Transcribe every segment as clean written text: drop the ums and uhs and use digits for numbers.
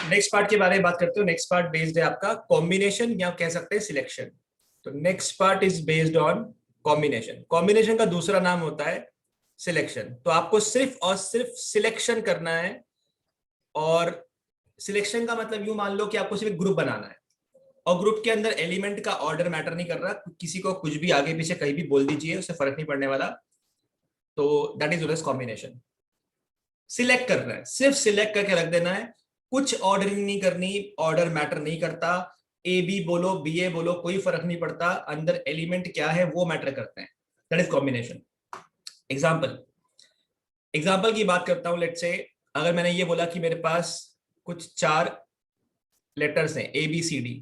Next part के बारे में बात करते हो। नेक्स्ट पार्ट बेस्ड है आपका कॉम्बिनेशन या कह सकते हैं सिलेक्शन। तो next part is based on combination. Combination का दूसरा नाम होता है सिलेक्शन। तो आपको सिर्फ और सिर्फ सिलेक्शन करना है। और सिलेक्शन का मतलब यूं मान लो कि आपको सिर्फ ग्रुप बनाना है और ग्रुप के अंदर एलिमेंट का ऑर्डर मैटर नहीं कर रहा। किसी को कुछ भी आगे पीछे कहीं भी बोल दीजिए, उससे फर्क नहीं पड़ने वाला। तो that is always combination. Select करना है, सिर्फ सिलेक्ट करके रख देना है। कुछ ऑर्डरिंग नहीं करनी, ऑर्डर मैटर नहीं करता। ए बी बोलो, बी ए बोलो, कोई फर्क नहीं पड़ता। अंदर एलिमेंट क्या है वो मैटर करते हैं। That is combination. Example example की बात करता हूं। लेट्स से अगर मैंने ये बोला कि मेरे पास कुछ 4 लेटर्स हैं A B C D.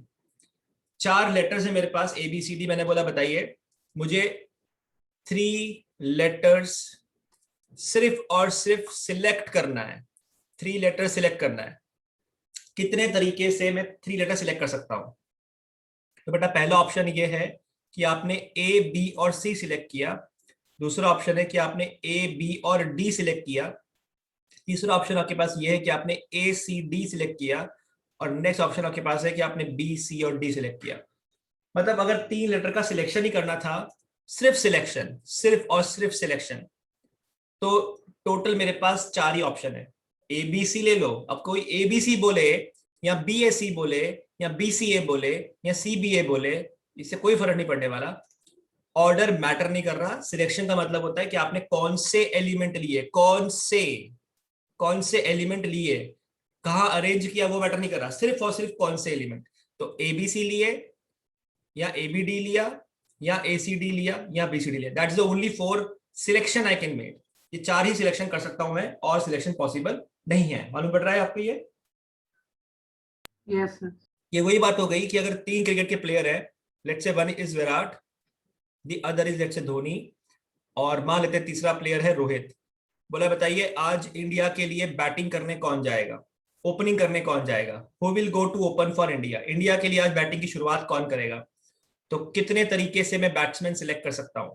4 letters हैं मेरे पास ए बी सी डी। मैंने बोला बताइए मुझे 3 लेटर्स सिर्फ और सिर्फ सिलेक्ट करना है। 3 लेटर सिलेक्ट करना है। कितने तरीके से मैं 3 लेटर सिलेक्ट कर सकता हूं? तो बेटा पहला ऑप्शन ये है कि आपने ए बी और सी सिलेक्ट किया। दूसरा ऑप्शन है कि आपने ए बी और डी सिलेक्ट किया। तीसरा ऑप्शन आपके पास ये है कि आपने ए सी डी सिलेक्ट किया। और नेक्स्ट ऑप्शन आपके पास है कि आपने बी सी और डी सिलेक्ट किया। मतलब अगर 3 लेटर का सिलेक्शन ही करना था, सिर्फ सिलेक्शन, सिर्फ और सिर्फ सिलेक्शन, तो टोटल मेरे पास 4 ही ऑप्शन है। ए बी सी ले लो। अब कोई ए बी सी बोले या बी ए सी बोले या बी सी ए बोले या सी बी ए बोले, इससे कोई फर्क नहीं पड़ने वाला। ऑर्डर मैटर नहीं कर रहा। सिलेक्शन का मतलब होता है कि आपने कौन से एलिमेंट लिए, कौन से एलिमेंट लिए, कहां अरेंज किया, वो मैटर नहीं कर रहा। सिर्फ और सिर्फ कौन से एलिमेंट। तो ए बी सी लिए या ए बी डी लिया या ए सी डी लिया या बी सी डी लिया। That is the only 4 selection I can made. ये 4 ही सिलेक्शन कर सकता हूं मैं, और सिलेक्शन पॉसिबल नहीं है। मालूम पड़ रहा है आपको ये? Yes sir. ये वही बात हो गई कि अगर 3 क्रिकेट के प्लेयर है, let's say one is Virat, the other is let's say Dhoni, और मान लेते हैं तीसरा प्लेयर है रोहित। बोला बताइए आज इंडिया के लिए बैटिंग करने कौन जाएगा, ओपनिंग करने कौन जाएगा? Who will go to open for India? India के लिए आज बैटिंग की शुरुआत कौन करेगा? तो कितने तरीके से मैं बैट्समैन सिलेक्ट कर सकता हूं?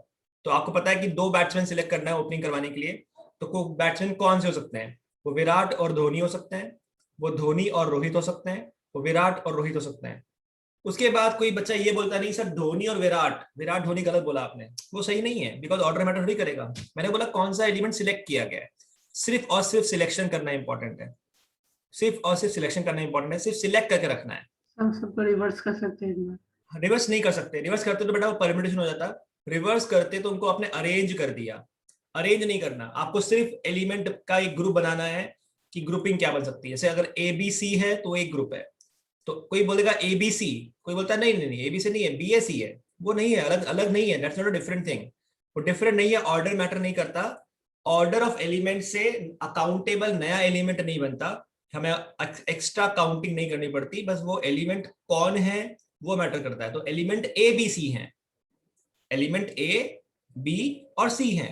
तो आपको पता है कि 2 बैट्समैन सिलेक्ट करना है ओपनिंग करवाने के लिए। तो बैट्समैन कौन से हो सकते हैं? वो विराट और धोनी हो सकते हैं, वो धोनी और रोहित हो सकते हैं, वो विराट और रोहित हो सकते हैं। उसके बाद कोई बच्चा ये बोलता नहीं सर धोनी और विराट, विराट धोनी गलत बोला आपने, वो सही नहीं है, बिकॉज ऑर्डर मैटर थोड़ी करेगा। मैंने बोला कौन सा एलिमेंट सिलेक्ट किया गया है। सिर्फ और सिर्फ सिलेक्शन करना इंपॉर्टेंट है। सिर्फ और सिर्फ सिलेक्शन करना इंपॉर्टेंट है। सिर्फ सिलेक्ट करके रखना है। हम सबको रिवर्स कर सकते हैं। रिवर्स नहीं कर सकते। रिवर्स करते तो बेटा वो परम्यूटेशन हो जाता। रिवर्स करते तो उनको आपने अरेंज कर दिया। अरेंज नहीं करना, आपको सिर्फ एलिमेंट का एक ग्रुप बनाना है कि ग्रुपिंग क्या बन सकती है। जैसे अगर ए बी सी है तो एक ग्रुप है। तो कोई बोलेगा ए बी सी, कोई बोलता है नहीं नहीं नहीं ए बी सी नहीं है, बी ए सी है। वो नहीं है, अलग अलग नहीं है। That's not a different thing. वो डिफरेंट नहीं है। ऑर्डर मैटर नहीं करता। ऑर्डर ऑफ एलिमेंट से अकाउंटेबल नया एलिमेंट नहीं बनता। हमें एक्स्ट्रा काउंटिंग नहीं करनी पड़ती। बस वो एलिमेंट कौन है वो मैटर करता है। तो एलिमेंट ए बी सी है, एलिमेंट ए बी और सी है।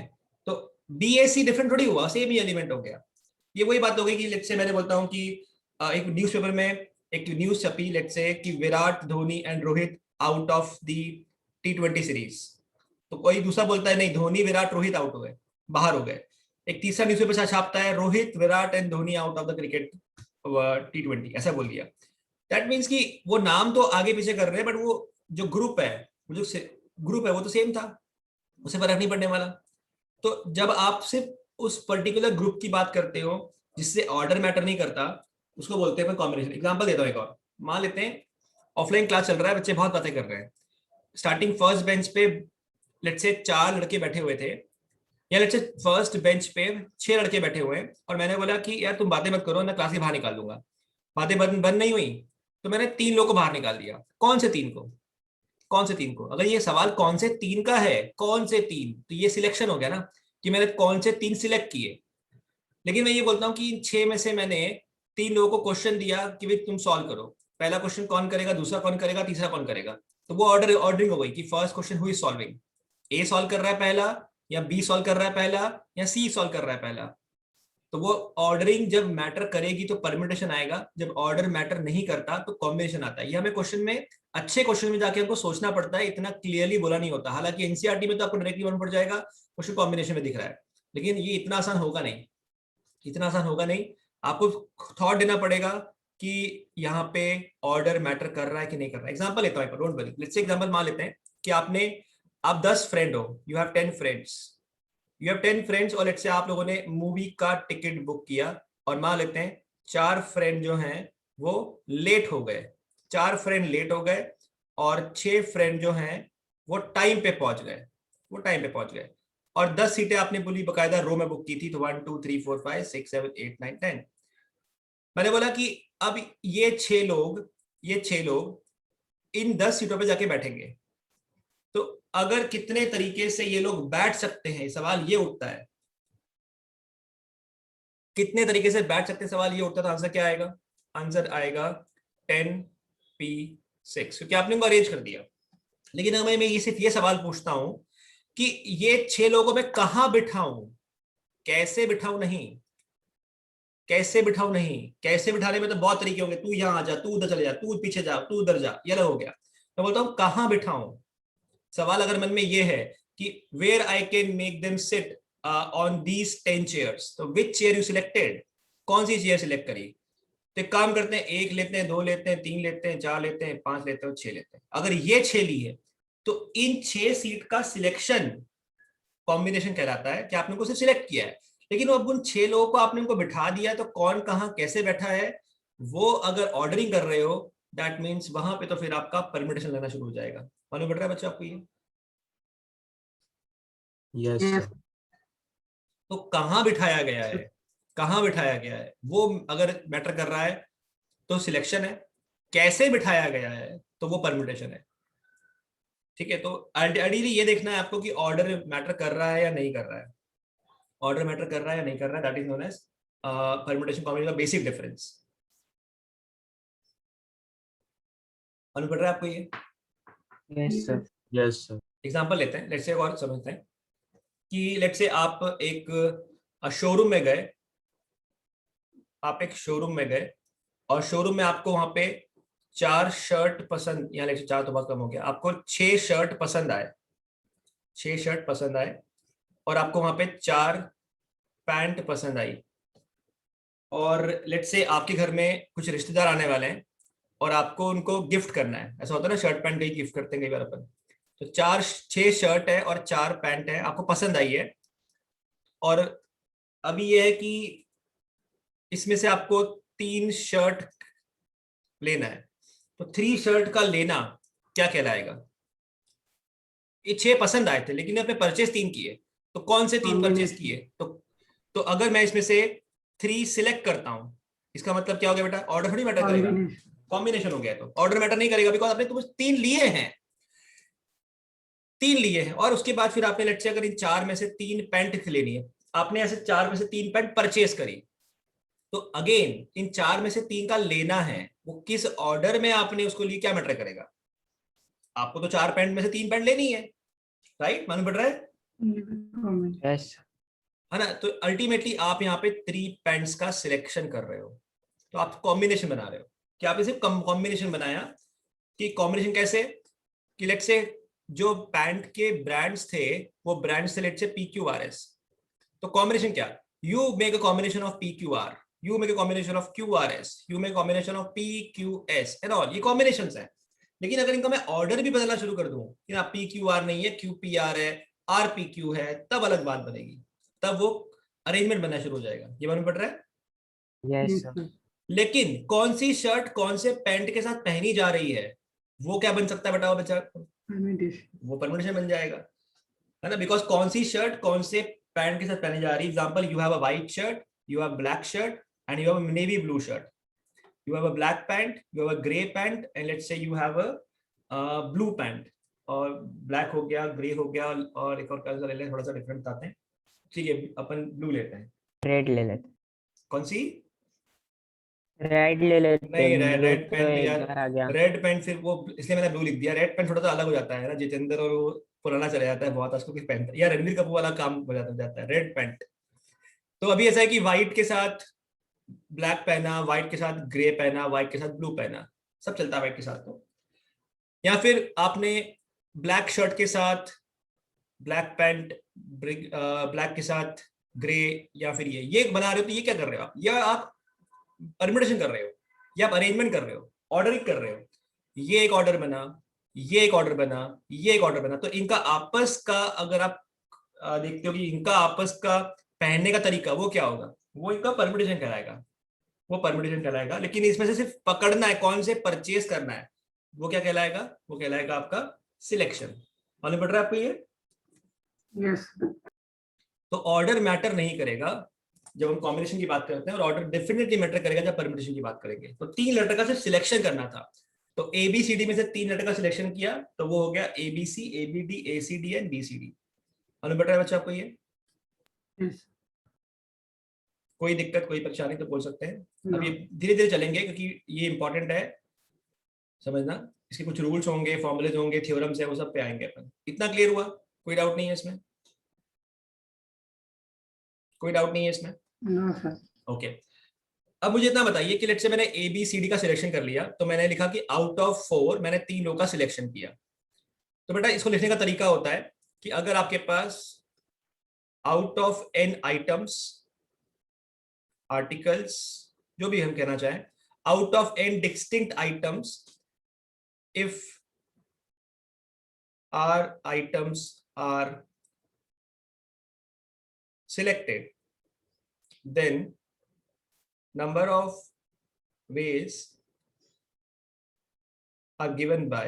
तो बी ए सी डिफरेंट थोड़ी हुआ, सेम ही एलिमेंट हो गया। ये वही बात हो गई कि लेट्स से मैंने बोलता हूं कि एक न्यूज़पेपर में एक न्यूज छपी, लेट्स से कि Virat Dhoni and Rohit out of the T20 series. तो कोई दूसरा बोलता है नहीं धोनी विराट रोहित आउट हो गए, बाहर हो गए। एक तीसरा न्यूज़पेपर छापता है Rohit Virat and Dhoni out of the cricket T20, ऐसा बोल दिया। दैट मीन्स कि वो नाम तो आगे पीछे कर रहे हैं, बट वो जो ग्रुप है, वो जो ग्रुप है वो तो सेम था, उसे फर्क नहीं पड़ने वाला। तो जब आप सिर्फ उस पर्टिकुलर ग्रुप की बात करते हो जिससे ऑर्डर मैटर नहीं करता, उसको बोलते हैं कॉम्बिनेशन। एग्जांपल देता हूं एक और। मान लेते हैं ऑफलाइन क्लास चल रहा है, बच्चे बहुत बातें कर रहे हैं। स्टार्टिंग फर्स्ट बेंच पे लेट्स से 4 लड़के बैठे हुए थे, या लेट्स से फर्स्ट बेंच पे 6 लड़के बैठे हुए हैं। और मैंने बोला कि यार तुम बातें मत करो, मैं क्लास के बाहर निकाल दूंगा। बातें बंद नहीं हुई, तो मैंने 3 लोगों को बाहर निकाल दिया। कौन से 3 को? कौन से 3 को? अगर ये सवाल कौन से 3 का है, कौन से 3, तो ये सिलेक्शन हो गया ना, कि मैंने कौन से 3 सिलेक्ट किए। लेकिन मैं ये बोलता हूँ कि इन 6 में से मैंने 3 लोगों को क्वेश्चन दिया कि भाई तुम सॉल्व करो। पहला क्वेश्चन कौन करेगा, दूसरा कौन करेगा, तीसरा कौन करेगा। तो वो ऑर्डरिंग हो गई कि फर्स्ट क्वेश्चन हुई सॉल्विंग। ए सॉल्व कर रहा है पहला, या बी सॉल्व कर रहा है पहला, या सी सॉल्व कर रहा है पहला। तो वो ऑर्डरिंग जब मैटर करेगी तो परम्यूटेशन आएगा, जब ऑर्डर मैटर नहीं करता तो कॉम्बिनेशन आता है। ये हमें क्वेश्चन में, अच्छे क्वेश्चन में जाके हमको सोचना पड़ता है, इतना क्लियरली बोला नहीं होता। हालांकि एनसीईआरटी में तो आपको डायरेक्टली मालूम पड़ जाएगा, क्वेश्चन कॉम्बिनेशन में दिख रहा है। लेकिन ये इतना आसान होगा नहीं, इतना आसान होगा नहीं। आपको थॉट देना पड़ेगा, कि यहाँ पे ऑर्डर मैटर कर रहा है कि नहीं कर रहा है। एग्जांपल लेता हूँ, don't worry, let's say example मान लेते हैं कि आप 10 फ्रेंड हो, यू हैव 10 फ्रेंड्स, और लेट्स से आप लोगों ने मूवी का टिकट बुक किया, और मान लेते हैं 4 फ्रेंड जो हैं वो लेट हो गए, 4 फ्रेंड लेट हो गए, और 6 फ्रेंड जो हैं वो टाइम पे पहुंच गए, और 10 सीटें आपने पूरी बकायदा रो में बुक की थी, तो 1 2 3 4 5 6 7 8 9 10। मैंने बोला कि अब ये 6 लोग इन 10 सीटों पे जाके बैठेंगे, तो अगर कितने तरीके से ये लोग बैठ सकते हैं, सवाल ये उठता है, कितने तरीके से बैठ सकते हैं, सवाल ये उठता है। तो आंसर क्या आएगा? आंसर आएगा 10p6, क्योंकि आपने उनको अरेंज कर दिया। लेकिन अब मैं ये सिर्फ ये सवाल पूछता हूं कि ये 6 लोगों में कहां बिठाऊं, कैसे बिठाऊं नहीं, कैसे बिठाने में तो बहुत तरीके होंगे, तू यहां आ जा, तू उधर चले जा, तू पीछे जा, तू उधर जा, ये हो गया। मैं बोलता हूं कहां बिठाऊं। सवाल अगर मन में ये है कि where I can make them sit on these 10 chairs, तो विच चेयर यू सिलेक्टेड, कौन सी चेयर सिलेक्ट करी। तो एक काम करते हैं, 1 लेते हैं, 2 लेते हैं, 3 लेते हैं, 4 लेते हैं, 5 लेते हैं, 6 लेते हैं। अगर ये 6 ली है तो इन 6 सीट का सिलेक्शन कॉम्बिनेशन कहलाता है कि आपने उनको सिर्फ सिलेक्ट किया है। लेकिन अब उन 6 लोगों को आपने उनको बिठा दिया, तो कौन कहां कैसे बैठा है वो अगर ऑर्डरिंग कर रहे हो, दैट मीन्स वहां पे तो फिर आपका परमिटेशन लगना शुरू हो जाएगा। मालूम पड़ रहा है बच्चा आपको ये? Yes Yes. सर। तो कहां बिठाया गया है वो अगर मैटर कर रहा है तो सिलेक्शन है, कैसे बिठाया गया है तो वो परम्यूटेशन है। ठीक है, तो आइडियली ये देखना है आपको कि ऑर्डर मैटर कर रहा है या नहीं कर रहा है, ऑर्डर मैटर कर रहा है या नहीं कर रहा है, that is known as permutation combination का बेसिक डिफरेंस। मालूम पड़ रहा है आपको ये? Yes sir. Yes sir. Example लेते हैं, लेट्स से और समझते हैं कि लेट्स से आप एक शोरूम में गए, और शोरूम में आपको वहां पे 4 शर्ट पसंद, यहाँ लेट्स से 4 तो बहुत कम हो गया, आपको 6 शर्ट पसंद आए, और आपको वहां पे 4 पैंट पसंद आई, और लेट्स से आपके घर में कुछ रिश्तेदार आने वाले हैं और आपको उनको गिफ्ट करना है। ऐसा होता है ना, शर्ट पैंट कहीं गिफ्ट करते हैं कई बार अपन। तो 6 शर्ट है और 4 पैंट है, आपको पसंद आई है, और अभी ये है कि इसमें से आपको 3 शर्ट लेना है, तो 3 शर्ट का लेना क्या कहलाएगा? ये 6 पसंद आए थे लेकिन आपने परचेस 3 किए, तो कौन से 3 परचेस किए? तो अगर मैं इसमें से 3 सिलेक्ट करता हूं, इसका मतलब क्या हो गया बेटा? ऑर्डर थोड़ी मैटर करेगा, कॉम्बिनेशन हो गया, तो ऑर्डर मैटर नहीं करेगा बिकॉज आपने तुम 3 लिए हैं, और उसके बाद फिर आपने लेट्स से अगर इन 4 में से 3 पैंट लेनी है, आपने ऐसे 4 में से 3 पैंट परचेस करी, तो अगेन इन 4 में से 3 का लेना है, वो किस ऑर्डर में आपने उसको लिए क्या मैटर करेगा? आपको तो 4 पैंट में से 3 पैंट लेनी है, राइट? मालूम पड़ रहा है? यस है ना? तो अल्टीमेटली आप यहाँ पे 3 पैंट्स का सिलेक्शन कर रहे हो, तो आप कॉम्बिनेशन बना रहे हो। कि आपने सिर्फ कॉम्बिनेशन बनाया, कि कॉम्बिनेशन कैसे? कि लेट्स से जो पैंट के ब्रांड्स थे वो ब्रांड्स थे लेट्स से PQRS, तो कॉम्बिनेशन क्या? You make a combination of PQR, you make a combination of QRS, you make combination of PQS and all, ये कॉम्बिनेशंस हैं। लेकिन अगर इनका मैं ऑर्डर भी बदलना शुरू कर दूं कि ना PQR नहीं है, QPR है, RPQ है, तब अलग बात बनेगी, तब वो अरेंजमेंट बनना शुरू हो जाएगा। ये मालूम पड़ रहा है? Yes sir. लेकिन कौन सी शर्ट कौन से पैंट के साथ पहनी जा रही है वो क्या बन सकता है बताओ बच्चा? वो परम्यूटेशन बन जाएगा, है ना? बिकॉज कौन सी शर्ट कौन से पैंट के साथ पहनी जा रही है। Example, you have a white shirt, you have black shirt and you have a navy blue shirt, you have a black pant, you have a gray pant, and let's say you have a blue pant, और black हो गया, grey हो गया, और एक और colour ले लें, थोड़ा सा डिफरेंट बताते हैं। ठीक है, अपन ब्लू लेते हैं। रेड ले लेते। कौन सी? रेड ले लेते। नहीं, ब्लू रेड तो पेन एक यार, बार आ गया। रेड पेन फिर वो, इसलिए मैंने ब्लू लिख दिया। रेड पेन थोड़ा सा अलग हो जाता है ना, जितेंद्र और वो पुराना चला जाता है बहुत, उसको किस पहनता है, या रणबीर कपूर वाला काम हो जाता है रेड पेंट। तो अभी ऐसा है कि व्हाइट के साथ ब्लैक पहना, व्हाइट के साथ ग्रे पहना, व्हाइट के साथ ब्लू पहना, सब चलता है व्हाइट के साथ। तो या फिर आपने ब्लैक शर्ट के साथ ब्लैक पैंट, ब्लैक के साथ ग्रे, या फिर ये बना रहे हो, तो ये क्या कर रहे हो आप? या आप परम्यूटेशन कर रहे हो, ये आप अरेंजमेंट कर रहे हो, ऑर्डरिंग कर रहे हो, ये एक ऑर्डर बना, ये एक ऑर्डर बना, ये एक ऑर्डर बना, तो इनका आपस का अगर आप देखते हो कि इनका आपस का पहनने का तरीका वो क्या होगा, वो इनका परम्यूटेशन कहलाएगा, वो परम्यूटेशन कहलाएगा। लेकिन इसमें से सिर्फ पकड़ना है कौन से परचेज करना है, वो क्या कहलाएगा, वो कहलाएगा आपका सिलेक्शन। मालूम पड़ रहा है आपको ये? यस तो ऑर्डर मैटर नहीं करेगा जब हम कॉम्बिनेशन की बात करते हैं, और ऑर्डर डेफिनेटली मैटर करेगा जब परम्यूटेशन की बात करेंगे। तो 3 लेटर का सिर्फ सिलेक्शन करना था, तो ABCD में से 3 लेटर का सिलेक्शन किया तो वो हो गया ABC, ABD, ACD and BCD। मालूम पड़ रहा है बच्चा आपको ये? यस कोई दिक्कत, कोई परेशानी तो बोल सकते हैं। नो अब ये धीरे धीरे चलेंगे क्योंकि ये इंपॉर्टेंट है समझना। इसके कुछ रूल्स होंगे, फॉर्मुलेज होंगे, थ्योरम्स है, वो सब पे आएंगे अपन। इतना क्लियर हुआ? कोई डाउट नहीं है इसमें? कोई डाउट नहीं है इसमें? No sir okay. अब मुझे इतना बताइए कि लेट्स से मैंने ABCD का सिलेक्शन कर लिया, तो मैंने लिखा कि आउट ऑफ 4 मैंने 3 लोगों का सिलेक्शन किया। तो बेटा इसको लिखने का तरीका होता है कि अगर आपके pass out of n items, articles, जो भी हम कहना चाहें, out of n distinct items, if r items are selected, then number of ways are given by,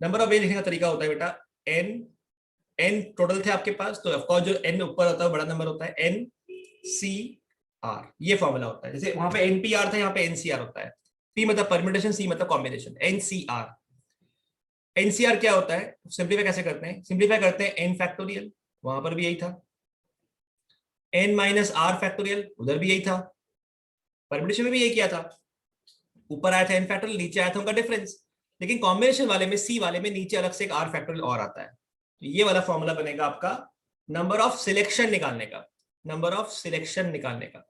number of वे लिखने का तरीका होता है बेटा n टोटल थे आपके पास, तो ऑफकोर्स जो n ऊपर होता है बड़ा नंबर होता है, NCR, ये फॉर्मूला होता है। जैसे वहां पे NPR था, यहाँ पे NCR होता है। P मतलब परम्यूटेशन, C मतलब कॉम्बिनेशन, NCR। NCR क्या होता है, सिंप्लीफाई कैसे करते हैं? सिंप्लीफाई करते हैं n फैक्टोरियल, वहां पर भी यही था, n माइनस r फैक्टोरियल, उधर भी यही था, परम्यूटेशन में भी यही किया था। ऊपर आया था n फैक्टोरियल, नीचे आया था उनका डिफरेंस। लेकिन कॉम्बिनेशन वाले में, C वाले में नीचे अलग से एक r फैक्टोरियल और आता है। तो ये वाला फॉर्मूला बनेगा आपका नंबर ऑफ सिलेक्शन निकालने का, नंबर ऑफ सिलेक्शन निकालने का।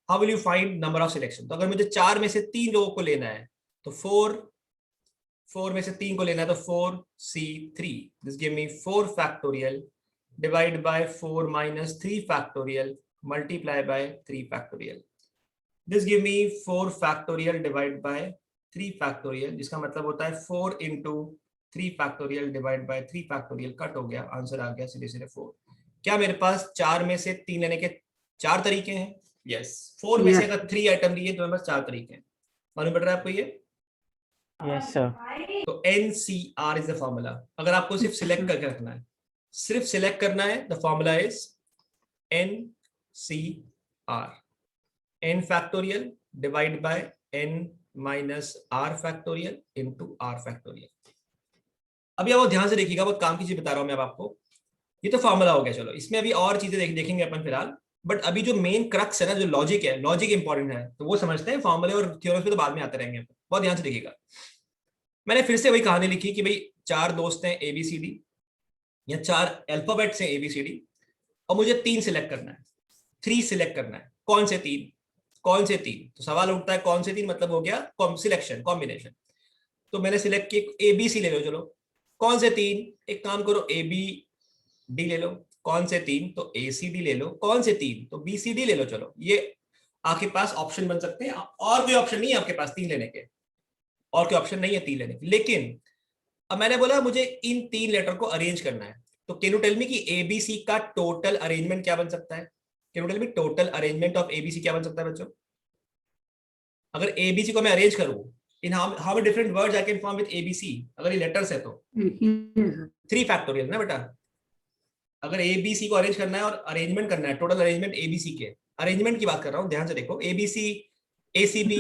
How will you find number of selection? तो अगर मुझे 4 में से 3 लोगों को लेना है, तो 4 में से 3 को लेना है, तो 4C3, this give me 4 factorial divide bye 4 minus 3 factorial multiply by 3 factorial, this give me 4 factorial divide by 3 factorial, जिसका मतलब होता है 4 into 3 factorial divide by 3 factorial, cut हो गया, आंसर आ गया सीधे सीधे 4। क्या मेरे पास 4 में से 3 लेने के 4 तरीके हैं? यस, 4 में से अगर 3 आइटम लिए तो मेरे पास 4 तरीके हैं। मालूम पड़ रहा है आपको ये? Yes, sir. तो NCR इज द फॉर्मूला। अगर आपको सिर्फ सिलेक्ट करके रखना है, सिर्फ सिलेक्ट करना है, the formula is NCR, n factorial divide bye n minus r factorial into r factorial. अभी आप ध्यान से देखिएगा, बहुत काम की चीज बता रहा हूं मैं आपको। ये तो फॉर्मूला हो गया, चलो इसमें अभी और चीजें देखेंगे अपन फिलहाल। बट अभी जो मेन क्रक्स है ना, जो लॉजिक है, लॉजिक इंपॉर्टेंट है, तो वो समझते हैं। फॉर्मूले और थ्योरम्स पे तो बाद में आते रहेंगे। बहुत ध्यान से देखिएगा। मैंने फिर से वही कहानी लिखी कि भाई 4 दोस्त हैं ABCD, या 4 अल्फाबेट्स हैं ABCD, और मुझे 3 सिलेक्ट करना है, 3 सिलेक्ट करना है। कौन से 3? कौन से 3? तो सवाल उठता है कौन से 3, मतलब हो गया सिलेक्शन, कॉम्बिनेशन। तो मैंने सिलेक्ट किए ABC ले लो, चलो कौन से 3? एक काम करो ABD ले लो। कौन से 3? तो ACD ले लो। कौन से 3? तो BCD ले लो। चलो ये आपके पास ऑप्शन बन सकते हैं, और कोई ऑप्शन नहीं है आपके पास 3 लेने के, और कोई ऑप्शन नहीं है 3 लेने के। लेकिन अब मैंने बोला मुझे इन 3 लेटर को अरेंज करना है, तो कैन यू टेल मी कि ABC का टोटल अरेंजमेंट क्या बन सकता है? Can you tell me total arrangement of ABC क्या बन सकता है बच्चों? अगर ABC को मैं अरेंज करूं इन how many different words I can form with ABC, अगर ये लेटर्स है तो एक ही है सर 3 फैक्टोरियल ना बेटा। अगर ABC को अरेंज करना है और अरेंजमेंट करना है, टोटल अरेंजमेंट ABC के, अरेंजमेंट की बात कर रहा हूं, ध्यान से देखो। ABC, ACB,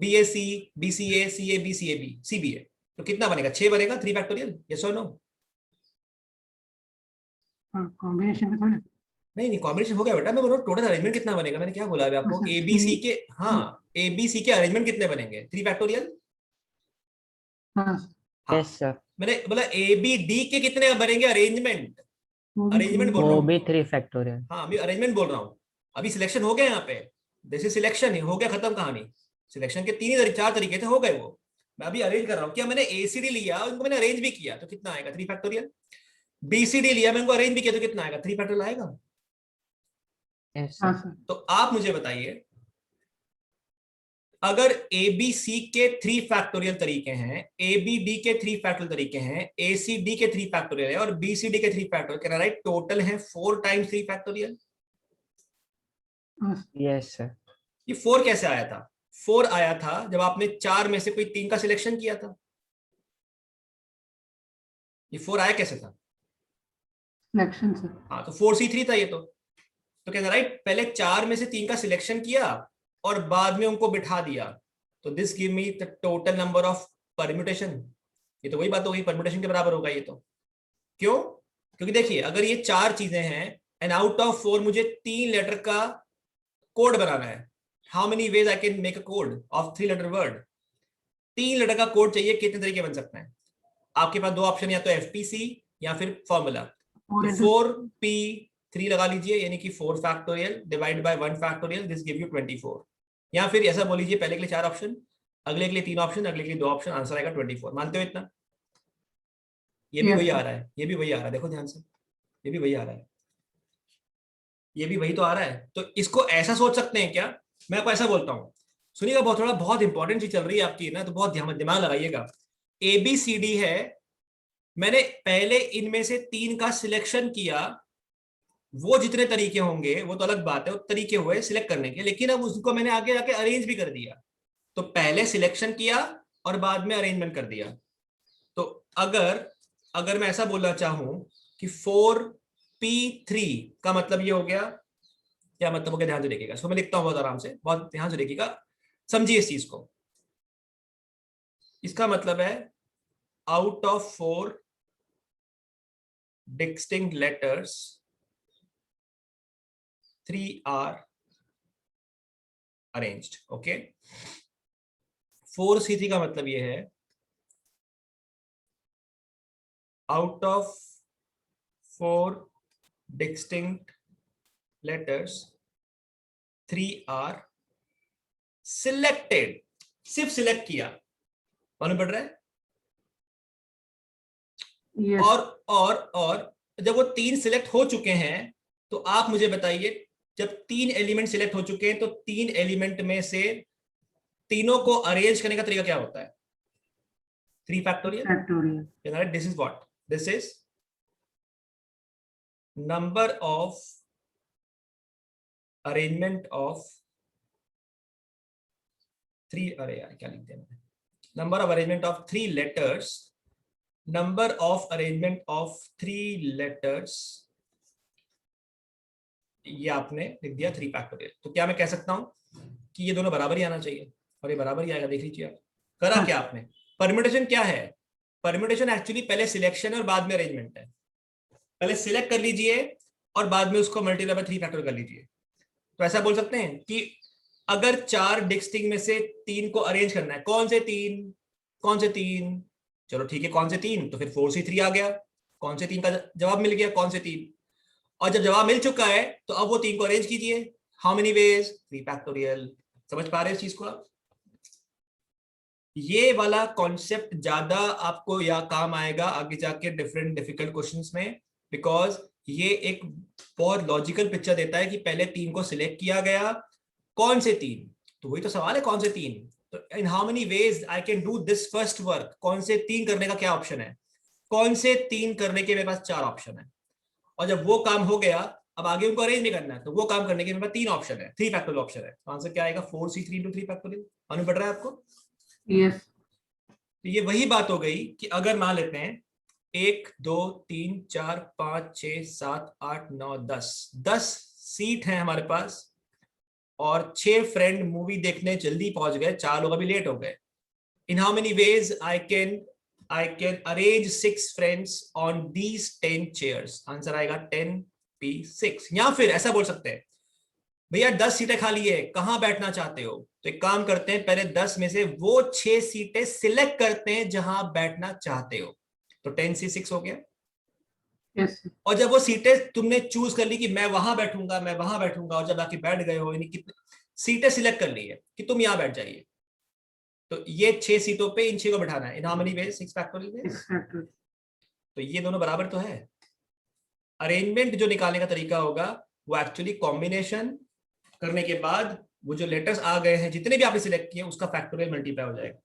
BAC, BCA, CAB, CAB, CBA, तो कितना बनेगा? 6 बनेगा, 3 फैक्टोरियल। यस और नो? कॉम्बिनेशन में थोड़ा नहीं कॉम्बिनेशन हो गया बेटा, मैं बोल रहा हूँ टोटल अरेंजमेंट कितना बनेगा। मैंने क्या बोला अभी आपको? अच्छा, ABC के, हाँ ABC के अरेंजमेंट कितने बनेंगे? 3 फैक्टोरियल। हाँ Yes, sir. मैंने बोला ABD के कितने बनेंगे अरेंजमेंट? वो भी अरेंजमेंट बोल रहा वो हूँ। भी 3 factorial. हाँ अभी अरेंजमेंट बोल रहा हूँ। अभी सिलेक्शन हो गया यहाँ पे, जैसे सिलेक्शन हो गया, खत्म कहानी। सिलेक्शन के 4 तरीके थे, हो गए वो। मैं अभी अरेंज कर रहा हूँ। क्या मैंने ACD लिया, उनको मैंने अरेंज भी किया, तो कितना आएगा? 3 फैक्टोरियल। BCD लिया, मैं उनको अरेंज भी किया, तो कितना आएगा? 3 फैक्टोरियल आएगा। Yes, हाँ sir. सर तो आप मुझे बताइए, अगर ए बी सी के 3 फैक्टोरियल तरीके हैं, ए बी डी के 3 फैक्टोरियल तरीके हैं, ए सी डी के 3 फैक्टोरियल है और बी सी डी के 3 factorial, can I right total है 4 टाइम्स 3 फैक्टोरियल? Yes, sir. ये 4 कैसे आया था? 4 आया था जब आपने 4 में से कोई 3 का सिलेक्शन किया था। ये 4 आया कैसे था? Selection sir. हाँ, तो 4C3 था ये तो कहना राइट, पहले 4 में से 3 का सिलेक्शन किया और बाद में उनको बिठा दिया, तो this give me the total number of permutation. ये तो वही बात हो गई, परम्यूटेशन के बराबर होगा ये तो। क्यों? क्योंकि देखिए अगर ये 4 चीजें हैं एंड आउट ऑफ 4 मुझे 3 लेटर का कोड बनाना है, how many ways I can make a code of 3 letter word? 3 letter का कोड चाहिए, कितने तरीके बन सकते हैं? आपके पास 2 ऑप्शन, या तो एफपीसी या फिर फॉर्मूला। तो 4p3 लगा लीजिए, यानी कि 4 factorial divide bye 1 factorial, this give you 24। या फिर ऐसा बोल लीजिए, पहले के लिए 4 ऑप्शन, अगले के लिए 3 ऑप्शन, अगले के लिए 2 ऑप्शन, आंसर आएगा 24। मानते हो इतना? ये भी वही आ रहा है, ये भी वही आ रहा है, देखो ध्यान से, ये भी वही आ रहा है, ये भी वही तो आ रहा है। तो इसको ऐसा सोच सकते हैं क्या? मैं आपको ऐसा बोलता हूँ, सुनिएगा, बहुत इंपॉर्टेंट चीज चल रही है आपकी ना, तो बहुत दिमाग लगाइएगा। ए बी सी डी है, मैंने पहले इनमें से 3 का सिलेक्शन किया, वो जितने तरीके होंगे वो तो अलग बात है, वो तरीके हुए सिलेक्ट करने के, लेकिन अब उसको मैंने आगे जाके अरेंज भी कर दिया। तो पहले सिलेक्शन किया और बाद में अरेंजमेंट कर दिया। तो अगर मैं ऐसा बोलना चाहूं कि 4p3 का मतलब ये हो गया, क्या मतलब हो गया? ध्यान से देखिएगा, इसको मैं लिखता हूं बहुत आराम से, बहुत ध्यान से देखिएगा, समझिए इस चीज को। इसका मतलब है out of 4 distinct letters 3 are arranged. okay, 4C3 का मतलब ये है out of 4 distinct letters 3 are selected। सिर्फ सिलेक्ट किया, मालूम पड़ रहा है? Yes. और जब वो 3 सिलेक्ट हो चुके हैं, तो आप मुझे बताइए, जब 3 एलिमेंट सिलेक्ट हो चुके हैं तो 3 एलिमेंट में से तीनों को अरेंज करने का तरीका क्या होता है? 3 factorial. This is what, this is number of arrangement of 3, अरे यार क्या लिखते हैं, number of arrangement of 3 letters, number of arrangement of 3 letters, ये आपने लिख दिया 3 फैक्टोरियल। तो क्या मैं कह सकता हूं कि ये दोनों बराबर ही आना चाहिए, और ये बराबर ही आएगा, देख लीजिए आप। करा क्या आपने? परम्यूटेशन क्या है? परम्यूटेशन एक्चुअली पहले सिलेक्शन और बाद में अरेंजमेंट है। पहले सिलेक्ट कर लीजिए और बाद में उसको मल्टीप्लाई बाय 3 फैक्टोरियल कर लीजिए। तो ऐसा बोल सकते हैं कि अगर 4 डिस्टिंक्ट में से 3 को अरेंज करना है, कौन से 3? चलो ठीक है, कौन से 3? तो फिर 4C3 आ गया, कौन से 3 का जवाब मिल गया, कौन से 3। और जब जवाब मिल चुका है तो अब वो 3 को अरेंज कीजिए, हाउ मेनी वेज? 3 फैक्टोरियल। समझ पा रहे हैं इस चीज को आप? ये वाला कॉन्सेप्ट ज्यादा आपको या काम आएगा आगे जाके डिफरेंट डिफिकल्ट क्वेश्चंस में, बिकॉज ये एक बहुत लॉजिकल पिक्चर देता है कि पहले 3 को सिलेक्ट किया गया, कौन से 3? तो वही तो सवाल है, कौन से 3? तो इन how many ways I can do this first work? कौन से 3 करने का क्या ऑप्शन है? कौन से 3 करने के मेरे पास 4 ऑप्शन है। और जब वो काम हो गया, अब आगे उनको अरेंज नहीं करना है, तो वो काम करने के मेरे पास 3 ऑप्शन है, 3 फैक्टोरियल ऑप्शन है। तो आंसर क्या आएगा? 4C3 into 3 factorial. मालूम पड़ रहा है आपको? Yes. तो ये वही बात हो गई कि अगर मान लेते हैं 1 2 3 4 5 6 7 8 9 10 सीट है हमारे पास, और 6 फ्रेंड मूवी देखने जल्दी पहुंच गए, 4 लोग अभी लेट हो गए। इन how many ways I can arrange 6 friends on these 10 chairs? Answer आएगा 10p6। या फिर ऐसा बोल सकते हैं, भैया 10 सीटें खाली है, कहां बैठना चाहते हो? तो एक काम करते हैं, पहले 10 में से वो 6 सीटें सिलेक्ट करते हैं जहां बैठना चाहते हो। तो 10C6 हो गया। Yes. और जब वो सीटें तुमने चूज कर ली कि मैं वहां बैठूंगा, मैं वहां बैठूंगा, और जब आके बैठ गए हो, यानी कितने सीटें सिलेक्ट कर ली है कि तुम यहां बैठ जाइए, तो ये 6 सीटों पे इन 6 को बैठाना है। इन हाउ मेनी वेज? 6 फैक्टोरियल। तो ये दोनों बराबर तो है। अरेंजमेंट जो निकालने का तरीका होगा वो एक्चुअली कॉम्बिनेशन करने के बाद वो जो लेटर्स आ गए हैं जितने भी आपने सिलेक्ट किए उसका फैक्टोरियल मल्टीप्लाई हो जाएगा।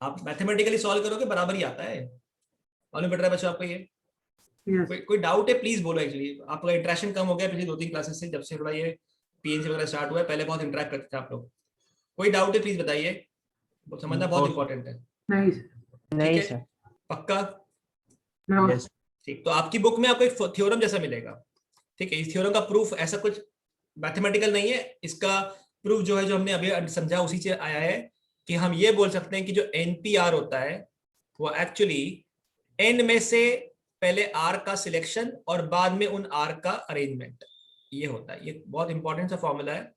आप मैथमेटिकली सॉल्व करोगे बराबर ही आता है। मालूम पड़ रहा है बच्चों आपको ये? Yes. कोई डाउट है प्लीज बोलो। एक्चुअली आपका इंटरेक्शन कम हो गया पिछली 2-3 क्लासेस से, जब से थोड़ा ये पीएनसी वगैरह स्टार्ट हुआ है। पहले बहुत इंटरेक्ट करते थे आप लोग। कोई डाउट है प्लीज बताइए, समझना बहुत इंपॉर्टेंट है। नहीं सर। ठीक नहीं है, सर। पक्का? No. यस। ठीक, तो आपकी बुक में आपको एक थ्योरम जैसा मिलेगा। ठीक है, इस थ्योरम का प्रूफ ऐसा कुछ मैथमेटिकल नहीं है। इसका प्रूफ जो है, जो हमने अभी समझा उसी से आया है कि हम ये बोल सकते हैं कि जो एनपीआर होता है वो एक्चुअली एन में से पहले आर का सिलेक्शन और बाद में उन आर का अरेंजमेंट, ये होता है। ये बहुत इंपॉर्टेंट सा फॉर्मूला है।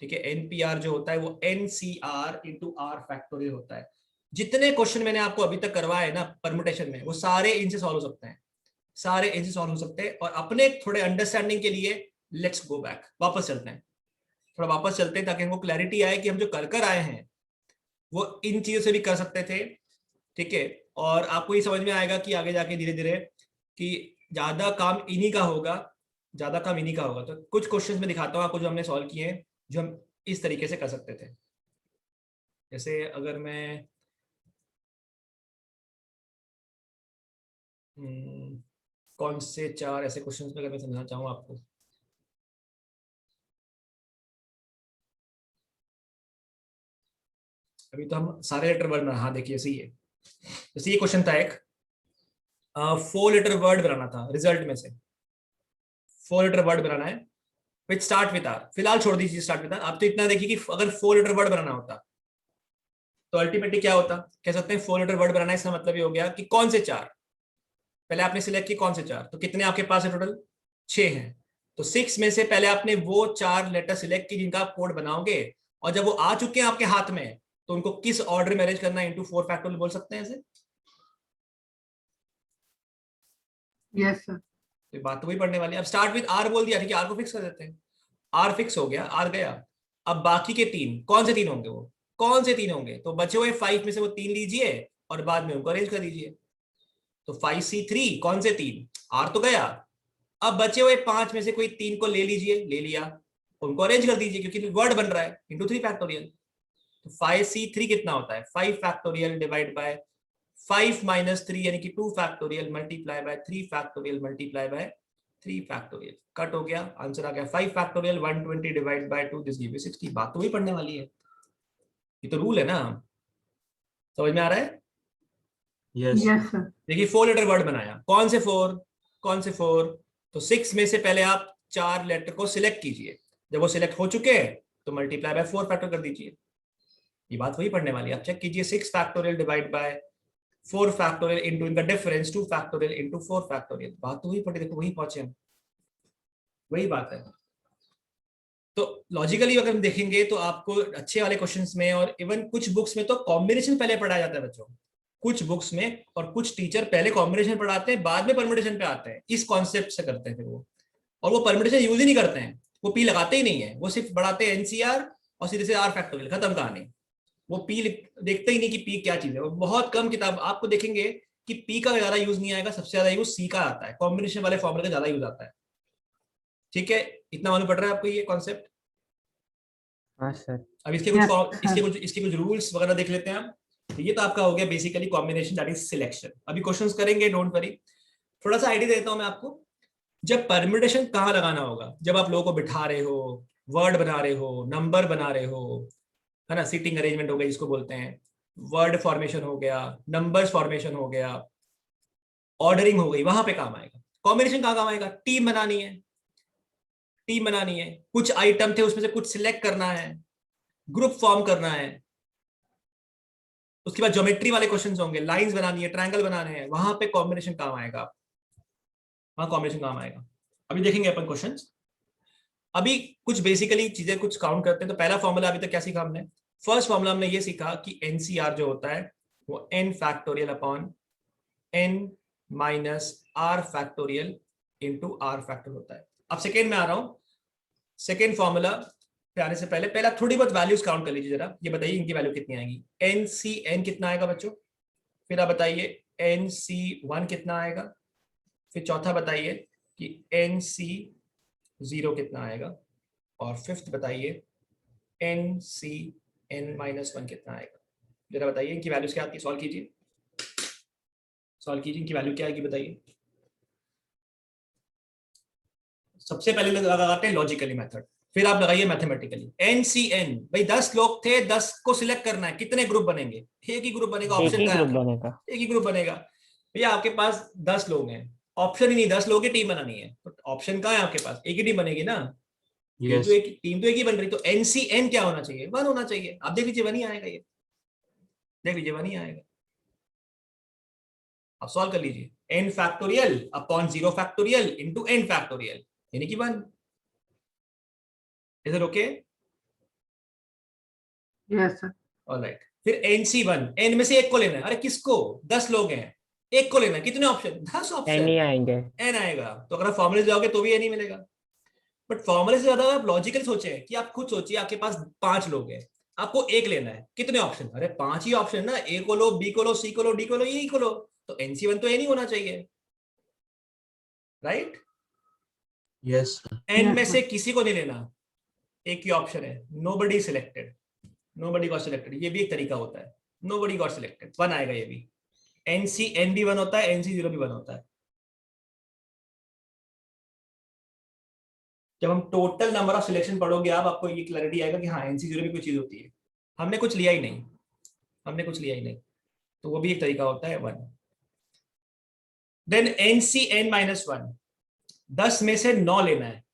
ठीक है, एनपीआर जो होता है वो एनसीआर इंटू आर फैक्टोरियल होता है। जितने क्वेश्चन मैंने आपको अभी तक करवाए ना परमुटेशन में, वो सारे इनसे सॉल्व हो सकते हैं, सारे इनसे सॉल्व हो सकते हैं। और अपने थोड़े अंडरस्टैंडिंग के लिए लेट्स गो बैक, वापस चलते हैं, थोड़ा वापस चलते हैं ताकि हमको क्लैरिटी आए कि हम जो कर आए हैं वो इन चीजों से भी कर सकते थे। ठीक है, और आपको ये समझ में आएगा कि आगे जाके धीरे धीरे कि ज्यादा काम इन्हीं का होगा, ज्यादा काम इन्हीं का होगा। तो कुछ क्वेश्चंस में दिखाता हूँ आपको जो हमने सॉल्व किए हैं, जो हम इस तरीके से कर सकते थे। जैसे अगर मैं कौन से 4 ऐसे क्वेश्चंस में अगर मैं समझाना चाहूँ आपको। अभी तो हम सारे लेटर वर्ड हाँ देखिए सही है। जैसे ये क्वेश्चन था एक 4 लेटर वर्ड बनाना था रिजल्ट में से। 4 लेटर वर्ड बनाना है विच स्टार्ट विद आर। फिलहाल छोड़ दीजिए स्टार्ट विद आर। आप तो इतना देखिए कि अगर 4 लेटर वर्ड बनाना होता तो अल्टीमेटली क्या होता, कह सकते हैं 4 लेटर वर्ड बनाना है। इसका मतलब ये हो गया कि कौन से 4, पहले आपने सिलेक्ट किए कौन से 4, तो कितने आपके पास है टोटल? 6 हैं। तो 6 में से पहले आपने वो 4 लेटर सिलेक्ट की जिनका आप कोड बनाओगे, और जब वो आ चुके हैं आपके हाथ में तो उनको किस ऑर्डर में अरेंज करना है, इंटू 4 फैक्टोरियल बोल सकते हैं ऐसे। Yes sir. तो बात तो वही पढ़ने वाली है। अब स्टार्ट विद आर बोल दिया, ठीक है, आर को फिक्स कर देते हैं। आर फिक्स हो गया, आर गया। अब बाकी के 3 कौन से 3 होंगे? वो कौन से 3 होंगे? तो बचे हुए 5 में से वो 3 लीजिए और बाद में उनको अरेंज कर दीजिए। तो 5C3 कौन से 3? आर तो गया। अब बचे हुए 5 में से कोई 3 को ले लीजिए, ले लिया, उनको अरेंज कर दीजिए क्योंकि वर्ड बन रहा है, इंटू 3 फैक्टोरियल। तो 5C3 कितना होता है? 5 फैक्टोरियल डिवाइड बाय 5 माइनस 3 यानी कि 2 factorial multiply by 3 factorial multiply by 3 factorial. Cut हो गया, आंसर आ गया 5 factorial 120 divide by 2 this give you 60। बात तो वही पढ़ने वाली है, ये तो रूल है ना, समझ में आ रहा है? Yes sir. देखिए 4 लेटर वर्ड बनाया, कौन से 4? कौन से 4? तो 6 में से पहले आप 4 लेटर को सिलेक्ट कीजिए, जब वो सिलेक्ट हो चुके हैं तो मल्टीप्लाई बाय 4 फैक्टर कर दीजिए। ये बात वही पढ़ने वाली है। आप चेक कीजिए 6 factorial divide bye 4 factorial into इनका डिफरेंस 2 फैक्टोरियल इंटू 4 फैक्टोरियल। बात तो वही पढ़ी, देखो वही पहुंचे हम, वही बात है। तो लॉजिकली अगर हम देखेंगे तो आपको अच्छे वाले क्वेश्चंस में और इवन कुछ बुक्स में तो कॉम्बिनेशन पहले पढ़ाया जाता है बच्चों, कुछ बुक्स में। और कुछ टीचर पहले कॉम्बिनेशन पढ़ाते हैं, बाद में परम्यूटेशन पे आते हैं, इस कॉन्सेप्ट से करते हैं फिर वो। और वो परम्यूटेशन यूज ही नहीं करते हैं, वो पी लगाते ही नहीं है, वो सिर्फ बढ़ाते हैं एनसीआर और सीधे से आर फैक्टोरियल, खत्म कहानी। वो पी देखते ही नहीं कि पी क्या चीज है। वो बहुत कम किताब आपको देखेंगे कि पी का ज्यादा यूज नहीं आएगा, सबसे ज्यादा यूज सी का आता है, कॉम्बिनेशन वाले फॉर्मूले का ज्यादा यूज आता है। ठीक है, इतना मालूम पड़ रहा है आपको ये कॉन्सेप्ट? हाँ सर। अब इसके Yes, इसके कुछ रूल्स वगैरह देख लेते हैं हम। तो ये तो आपका हो गया basically combination, that is selection. अभी क्वेश्चंस करेंगे, डोंट वरी। थोड़ा सा आइडिया देता हूं मैं आपको। जब परम्यूटेशन कहाँ लगाना होगा? जब आप लोगों को बिठा रहे हो, वर्ड बना रहे हो, नंबर बना रहे हो, है ना, सीटिंग अरेंजमेंट हो गया जिसको बोलते हैं, वर्ड फॉर्मेशन हो गया, नंबर्स फॉर्मेशन हो गया, ऑर्डरिंग हो गई, वहां पे काम आएगा। कॉम्बिनेशन कहाँ काम आएगा? टीम बनानी है, टीम बनानी है, कुछ आइटम थे उसमें से कुछ सिलेक्ट करना है, ग्रुप फॉर्म करना है। उसके बाद ज्योमेट्री वाले क्वेश्चंस होंगे, लाइंस बनानी है, ट्रायंगल बनाने हैं, वहां पे कॉम्बिनेशन काम आएगा, वहां कॉम्बिनेशन काम आएगा। अभी देखेंगे अपन क्वेश्चंस। अभी कुछ बेसिकली चीजें कुछ काउंट करते हैं। तो पहला फॉर्मूला अभी तक क्या सीखा हमने? फर्स्ट फॉर्मूला हमने ये सीखा कि एनसीआर जो होता है वो N factorial upon N minus R factorial into R factor होता है। अब सेकेंड में आ रहा हूं। सेकेंड फॉर्मूला पे आने से पहले थोड़ी बहुत वैल्यूज काउंट कर लीजिए जरा। ये बताइए इनकी वैल्यू कितनी आएगी? एन सी एन कितना आएगा बच्चों? फिर आप बताइए एन सी वन कितना आएगा? फिर चौथा बताइए कि एन सी जीरो कितना आएगा? और फिफ्थ बताइए NCN-1 कितना आएगा, जरा बताइए इनकी वैल्यूज क्या आती है, सॉल्व कीजिए, इनकी वैल्यू क्या आएगी बताइए। सबसे पहले लगाते हैं लॉजिकली मेथड, फिर आप लगाइए मैथमेटिकली। NCN भाई 10 लोग थे, 10 को सिलेक्ट करना है, कितने ग्रुप बनेंगे, एक ही ग्रुप बनेगा, एक ऑप्शन ही का है ग्रुप आपके, बनेगा। एक ही ग्रुप बनेगा। भैया आपके पास 10 लोग हैं, ऑप्शन ही नहीं, 10 लोगों की टीम बनानी है, तो ऑप्शन कहाँ है आपके पास, एक ही टीम बनेगी ना, यस टीम तो एक ही बन रही, तो NCN क्या होना चाहिए, 1 होना चाहिए। आप देख लीजिए 1 ही आएगा, ये देख लीजिए 1 ही आएगा। आप सॉल्व कर लीजिए, n factorial upon 0 factorial into n factorial यानी कि 1। Is it okay? Yes, sir. Alright, फिर NC1, n में से एक को लेना है, अरे किसको, 10 लोग हैं, एक को लेना है, कितने ऑप्शन, 10 एन ऑप्शन, ही आएंगे। n आएगा। तो अगर आप फॉर्मूले से जाओगे तो भी n ही मिलेगा, बट फॉर्मूले से ज्यादा आप लॉजिकल सोचें कि आप खुद सोचिए आपके पास 5 लोग हैं, आपको एक लेना है, कितने ऑप्शन, अरे 5 ही ऑप्शन ना, ए को लो, बी को लो, सी को लो, डी को लो, ई को लो, तो NC1 तो n ही होना चाहिए, राइट? यस n में Yes, से sir. किसी को नहीं लेना, एक ही ऑप्शन है, nobody selected, nobody got selected, ये भी एक तरीका होता है, नोबडी गॉट सिलेक्टेड, 1 आएगा ये भी। NCN भी 1 होता है, NC0 भी 1 होता है। जब हम टोटल नंबर ऑफ सिलेक्शन पढ़ोगे आप, आपको ये क्लैरिटी आएगा कि हाँ NC0 भी कोई चीज होती है, हमने कुछ लिया ही नहीं, हमने कुछ लिया ही नहीं, तो वो भी एक तरीका होता है 1। देन NCN-1, 10 में से 9 लेना है।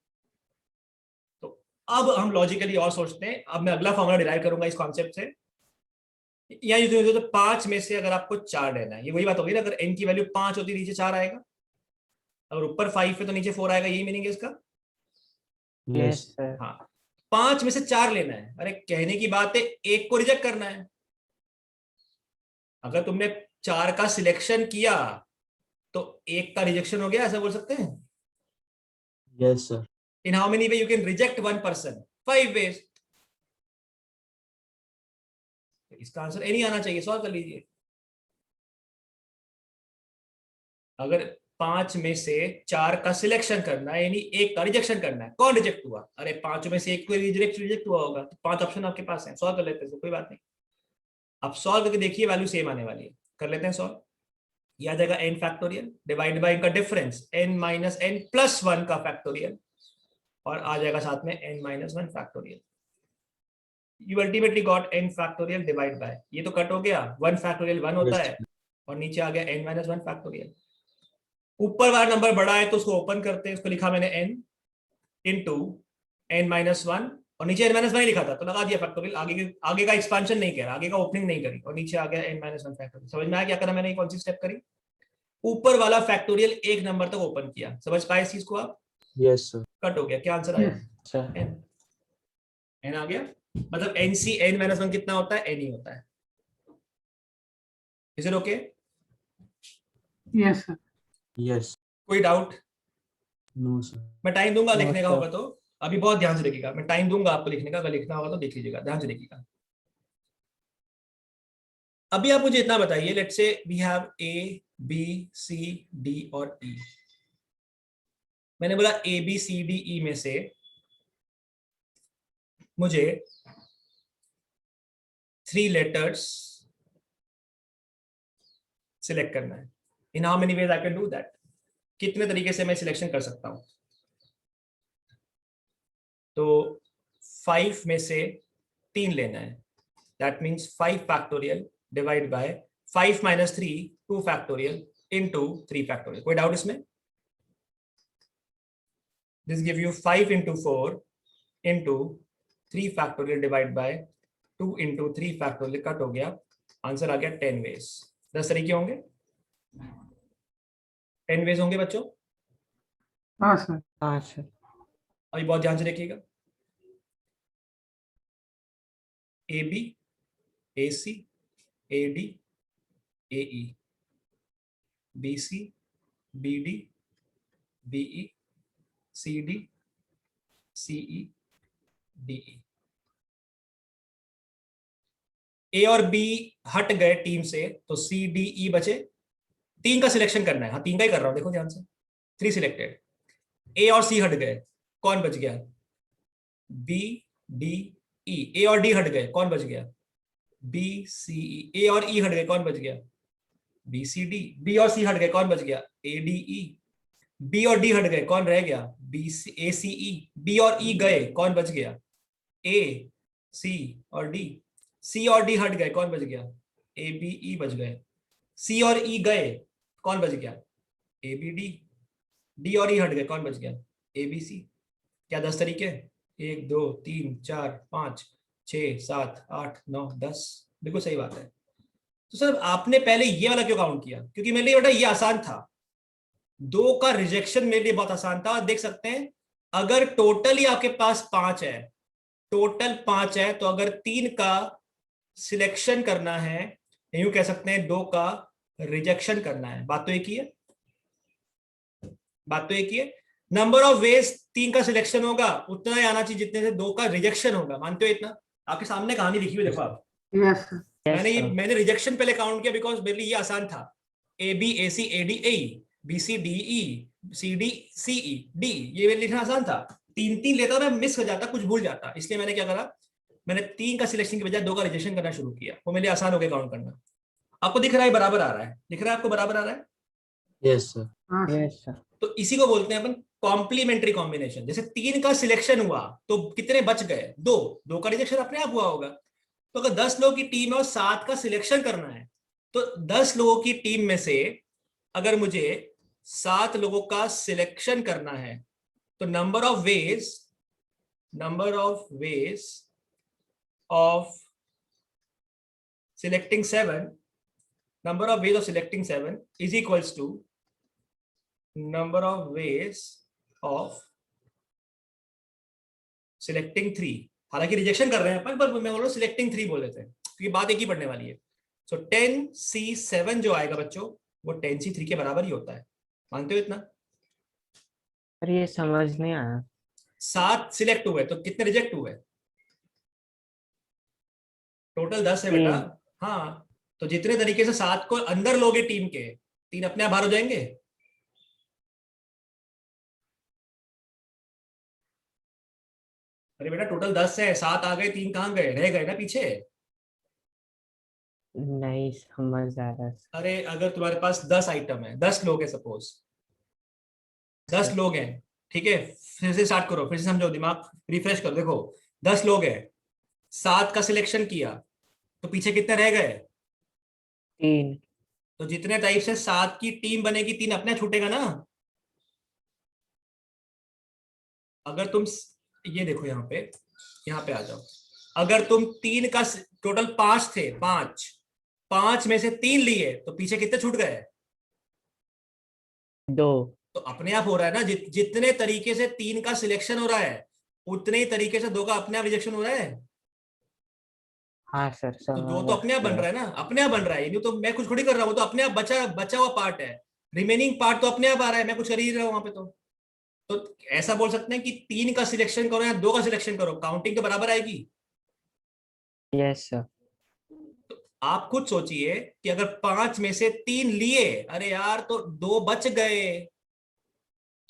तो अब हम लॉजिकली और सोचते हैं, अब मैं अगला फॉर्मूला डिराइव करूंगा इस कॉन्सेप्ट से। या यूज तो 5 में से अगर आपको 4 लेना है, ये वही बात होगी ना, अगर n की वैल्यू 5 होती नीचे 4 आएगा, अगर ऊपर 5 है तो नीचे 4 आएगा, यही मीनिंग है इसका। Yes yes sir. हाँ, 5 में से 4 लेना है, अरे कहने की बात है, एक को रिजेक्ट करना है। अगर तुमने 4 का सिलेक्शन किया तो एक का रिजेक्शन हो गया, ऐसा बोल सकते हैं। Yes sir in how many way you can reject one person, 5 ways. इसका आंसर एनी आना चाहिए, सॉल्व कर लीजिए। अगर 5 में से 4 का सिलेक्शन करना है यानी एक का रिजेक्शन करना है, कौन रिजेक्ट हुआ, अरे 5 में से एक को रिजेक्ट हुआ होगा, तो 5 ऑप्शन आपके पास है, सॉल्व कर लेते हैं, कोई बात नहीं। अब सॉल्व करके देखिए, वैल्यू सेम आने वाली है, कर लेते हैं सॉल्व। ये आ जाएगा n फैक्टोरियल डिवाइड बाय इनका डिफरेंस n-n+1 का फैक्टोरियल, और आ जाएगा साथ में n-1 factorial. You ultimately got n factorial divide bye, ये तो कट हो गया, 1 फैक्टोरियल 1 होता है, और नीचे आ गया n-1 फैक्टोरियल। ऊपर वाला नंबर बड़ा है तो उसको ओपन करते हैं, उसको लिखा मैंने n इंटू n-1, और नीचे n-1 ही लिखा था तो लगा दिया फैक्टोरियल, आगे का एक्सपेंशन नहीं किया, आगे का ओपनिंग नहीं करी, और नीचे आ गया n-1 फैक्टोरियल। समझ में आया क्या करा मैंने, कौन सी स्टेप करी, ऊपर वाला फैक्टोरियल एक नंबर तक ओपन किया, समझ पाए इस चीज को आप। यस सर कट हो गया, क्या आंसर आया, Yes. सर n आ गया, मतलब NC(n-1) कितना होता है, n ही होता है। Is it okay? Yes, sir. Yes कोई डाउट? नो सर मैं टाइम दूंगा No, लिखने का sir. होगा तो, अभी बहुत ध्यान से देखिएगा, मैं टाइम दूंगा आपको लिखने का, अगर लिखना होगा तो देख लीजिएगा, ध्यान से देखिएगा। अभी आप मुझे इतना बताइए, let's say we have A B C D और E। मैंने बोला A B C D E में से मुझे 3 लेटर्स सिलेक्ट करना है। इन how many ways I can do that, कितने तरीके से मैं सिलेक्शन कर सकता हूं। तो 5 में से 3 लेना है, that means 5 factorial divide bye 5 - 3 2 factorial into 3 factorial. कोई डाउट इसमें? This give you 5 × 4 into 3 factorial divide bye 2 × 3 factorial, cut हो गया, आंसर आ गया 10 वेज। 10 तरीके होंगे, 10 वेज होंगे बच्चों। हाँ सर। हाँ सर। अभी बहुत ध्यान से देखिएगा, AB AC AD AE BC BD BE CD CE DE। A और B हट गए टीम से तो CDE बचे, 3 का सिलेक्शन करना है, हाँ 3 का ही कर रहा हूं, देखो ध्यान से, 3 सिलेक्टेड। A और C हट गए, कौन बच गया, बी डी ई, ए और डी हट गए, कौन बच गया? बी सी ई, ए और ई हट गए, कौन बच गया? बी सी डी, बी और सी हट गए, कौन बच गया? ए डी ई, बी और डी हट गए, कौन रह गया? बी सी ए सी ई, बी और ई गए, कौन बच गया? ए सी और डी, सी और डी हट गए, कौन बच गया? ए बी ई बच गए, सी और ई गए, कौन बच गया? ए बी डी, डी और ई हट गए, कौन बच गया? A B C. क्या 10 तरीके? 1 2 3 4 5 6 7 8 9 10, बिल्कुल सही बात है। तो सर आपने पहले ये वाला क्यों काउंट किया? क्योंकि मेरे लिए बेटा ये आसान था, 2 का रिजेक्शन मेरे लिए बहुत आसान था। देख सकते हैं अगर टोटल ही आपके पास 5 है, टोटल 5 है, तो अगर 3 का सिलेक्शन करना है, यूं कह सकते हैं 2 का रिजेक्शन करना है। बात तो एक ही है, बात तो एक ही है। नंबर ऑफ वेज 3 का सिलेक्शन होगा उतना ही आना चाहिए जितने से 2 का रिजेक्शन होगा। मानते हो इतना? आपके सामने कहानी लिखी हुई देखो आप। Yes, sir. मैंने रिजेक्शन पहले काउंट किया बिकॉज मेरे लिए ये आसान था। A B A C A D A, B C D E, C D C E D, ये मेरे लिखना आसान था। 3 लेता मैं मिस हो जाता, कुछ भूल जाता, इसलिए मैंने क्या करा, मैंने 3 का सिलेक्शन की बजाय 2 का रिजेक्शन करना शुरू किया। वो मेरे लिए आसान हो गया काउंट करना। आपको दिख रहा है बराबर आ रहा है? दिख रहा है आपको बराबर आ रहा है? Yes, sir. हाँ सर। Yes, sir. तो इसी को बोलते हैं अपन कॉम्प्लीमेंट्री कॉम्बिनेशन। जैसे 3 का सिलेक्शन हुआ तो कितने बच गए? 2 का रिजेक्शन अपने आप हुआ होगा। तो अगर 10 लोगों की टीम है और 7 का सिलेक्शन करना है, तो 10 लोगों की टीम में से अगर मुझे 7 लोगों का सिलेक्शन करना है, तो number of ways of selecting 7 is equals to number of ways of selecting 3। हालांकि रिजेक्शन कर रहे हैं अपन, पर मैं बोल रहा हूं सिलेक्टिंग 3 बोल देते हैं क्योंकि बात एक ही पढ़ने वाली है। सो 10C7 जो आएगा बच्चों, वो 10C3 के बराबर ही होता है। मानते हो इतना? पर ये समझ नहीं आया। 7 सिलेक्ट हुए तो कितने रिजेक्ट हुए? टोटल 10 है बेटा। हाँ, तो जितने तरीके से 7 को अंदर लोगे टीम के, 3 अपने आप बाहर हो जाएंगे। अरे बेटा टोटल 10 है, 7 आ गए, 3 कहाँ गए? रह गए ना पीछे। नहीं समझ आ रहा। अरे अगर तुम्हारे पास 10 आइटम है, 10 लोग हैं, सपोज 10 लोग हैं, ठीक है, फिर से स्टार्ट करो, फिर से समझो, दिमाग रिफ्रेश करो। देखो 10 लोग हैं, 7 का सिलेक्शन किया, तो पीछे कितने रह गए? 3। तो जितने टाइप से 7 की टीम बनेगी, 3 अपने छूटेगा ना। अगर तुम ये देखो यहाँ पे आ जाओ, अगर तुम 3 का टोटल 5 थे, 5 में से 3 लिए, तो पीछे कितने छूट गए? 2। तो अपने आप हो रहा है ना, जितने तरीके से 3 का सिलेक्शन हो रहा है, उतने ही तरीके से 2 का अपने आप रिजेक्शन हो रहा है। हाँ सर तो 2 तो अपने आप बन रहा है ना, अपने आप बन रहा है। तो मैं कुछ थोड़ी कर रहा हूँ, तो अपने आप बचा हुआ पार्ट है, रिमेनिंग पार्ट तो अपने आप आ रहा है, मैं कुछ कर ही रहा हूँ वहां पे। तो ऐसा बोल सकते हैं कि 3 का सिलेक्शन करो या 2 का सिलेक्शन करो, काउंटिंग तो बराबर आएगी। Yes sir. तो आप खुद सोचिए कि अगर 5 में से 3 लिए, अरे यार तो 2 बच गए,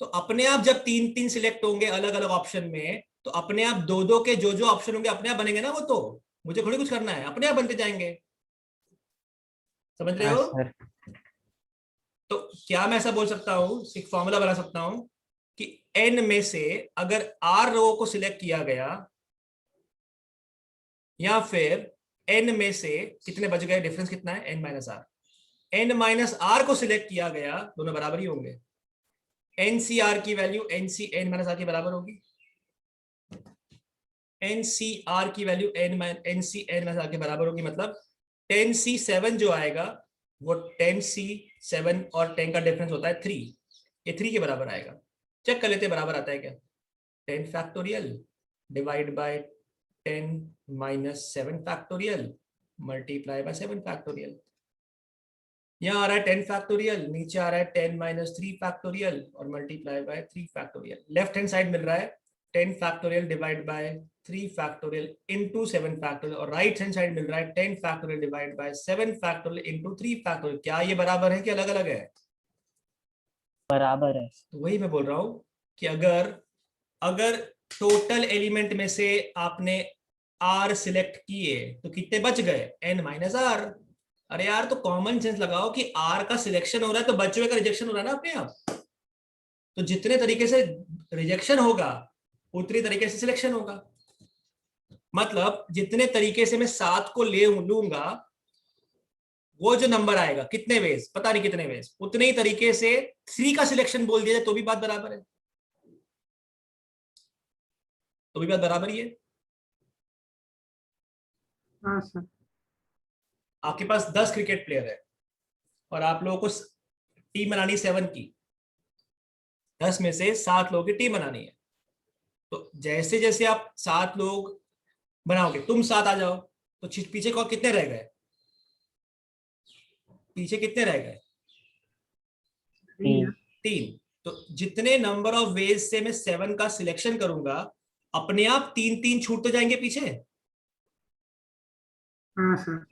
तो अपने आप जब 3 सिलेक्ट होंगे अलग अलग ऑप्शन में, तो अपने आप 2 के जो ऑप्शन होंगे अपने आप बनेंगे ना। वो तो मुझे थोड़ी कुछ करना है, अपने आप बनते जाएंगे। समझ रहे हो? सर। तो क्या मैं ऐसा बोल सकता हूं, एक फॉर्मूला बना सकता हूं कि n में से अगर r लोगों को सिलेक्ट किया गया, या फिर n में से कितने बच गए, डिफरेंस कितना है, n minus r, n minus r को सिलेक्ट किया गया, दोनों बराबर ही होंगे। NCR की वैल्यू n माइनस r के बराबर होगी। NCR की वैल्यू n माइनस r के बराबर होगी, मतलब 10C7 जो आएगा वो 10C7 और 10 का डिफरेंस होता है 3, ये 3 के बराबर आएगा। चेक कर लेते बराबर आता है क्या। 10 factorial divide bye 10 minus 7 factorial multiply by 7 factorial. यहाँ आ रहा है 10 फैक्टोरियल, नीचे आ रहा है 10 माइनस 3 फैक्टोरियल और multiply by 3 factorial. Left hand side मिल रहा है 10 factorial divide by 3 factorial into 7 factorial, और राइट हैंड साइड मिल रहा है 10 factorial divide by 7 factorial into 3 factorial. क्या ये बराबर है कि अलग अलग है? बराबर है। तो वही मैं बोल रहा हूं कि अगर टोटल एलिमेंट में से आपने आर सिलेक्ट किए तो कितने बच गए, n माइनस आर। अरे यार तो कॉमन सेंस लगाओ कि आर का सिलेक्शन हो रहा है तो बचे हुए का रिजेक्शन हो रहा है ना अपने आप। तो जितने तरीके से रिजेक्शन होगा उतनी तरीके से सिलेक्शन होगा। मतलब जितने तरीके से मैं 7 को ले लूंगा वो जो नंबर आएगा, कितने वेज पता नहीं कितने वेज, उतने ही तरीके से 3 का सिलेक्शन बोल दिया जाए तो भी बात बराबर है, तो भी बात बराबर ही है। हाँ सर। आपके पास 10 क्रिकेट प्लेयर है और आप लोगों को टीम बनानी 7 की, 10 में से 7 लोगों की टीम बनानी है। तो जैसे जैसे आप 7 लोग बनाओगे, तुम 7 आ जाओ तो पीछे को कितने रह गए, पीछे कितने रह गए, 3 3। तो जितने नंबर ऑफ वेज से मैं 7 का सिलेक्शन करूंगा अपने आप 3 छूटते जाएंगे पीछे। हाँ सर।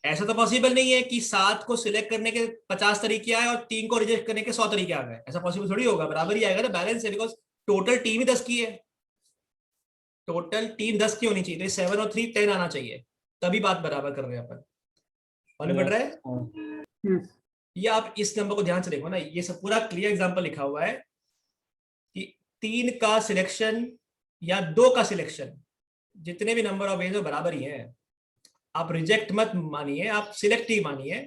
ऐसा तो पॉसिबल नहीं है कि 7 को सिलेक्ट करने के 50 तरीके आए और 3 को रिजेक्ट करने के 100 तरीके आ गए, ऐसा पॉसिबल थोड़ी होगा, बराबर ही आएगा ना, बैलेंस है, बिकॉज टोटल टीम ही 10 की है, टोटल टीम 10 की होनी चाहिए, तो 7 और 3 10 आना चाहिए, तभी बात बराबर कर रहे हैं अपन। मालूम पड़ रहा है? यस। ये आप इस नंबर को ध्यान से देखो ना, ये सब पूरा क्लियर एग्जांपल लिखा हुआ है कि 3 का सिलेक्शन या 2 का सिलेक्शन, जितने भी नंबर ऑफ वेज है बराबर ही है। आप रिजेक्ट मत मानिए, आप सिलेक्ट ही मानिए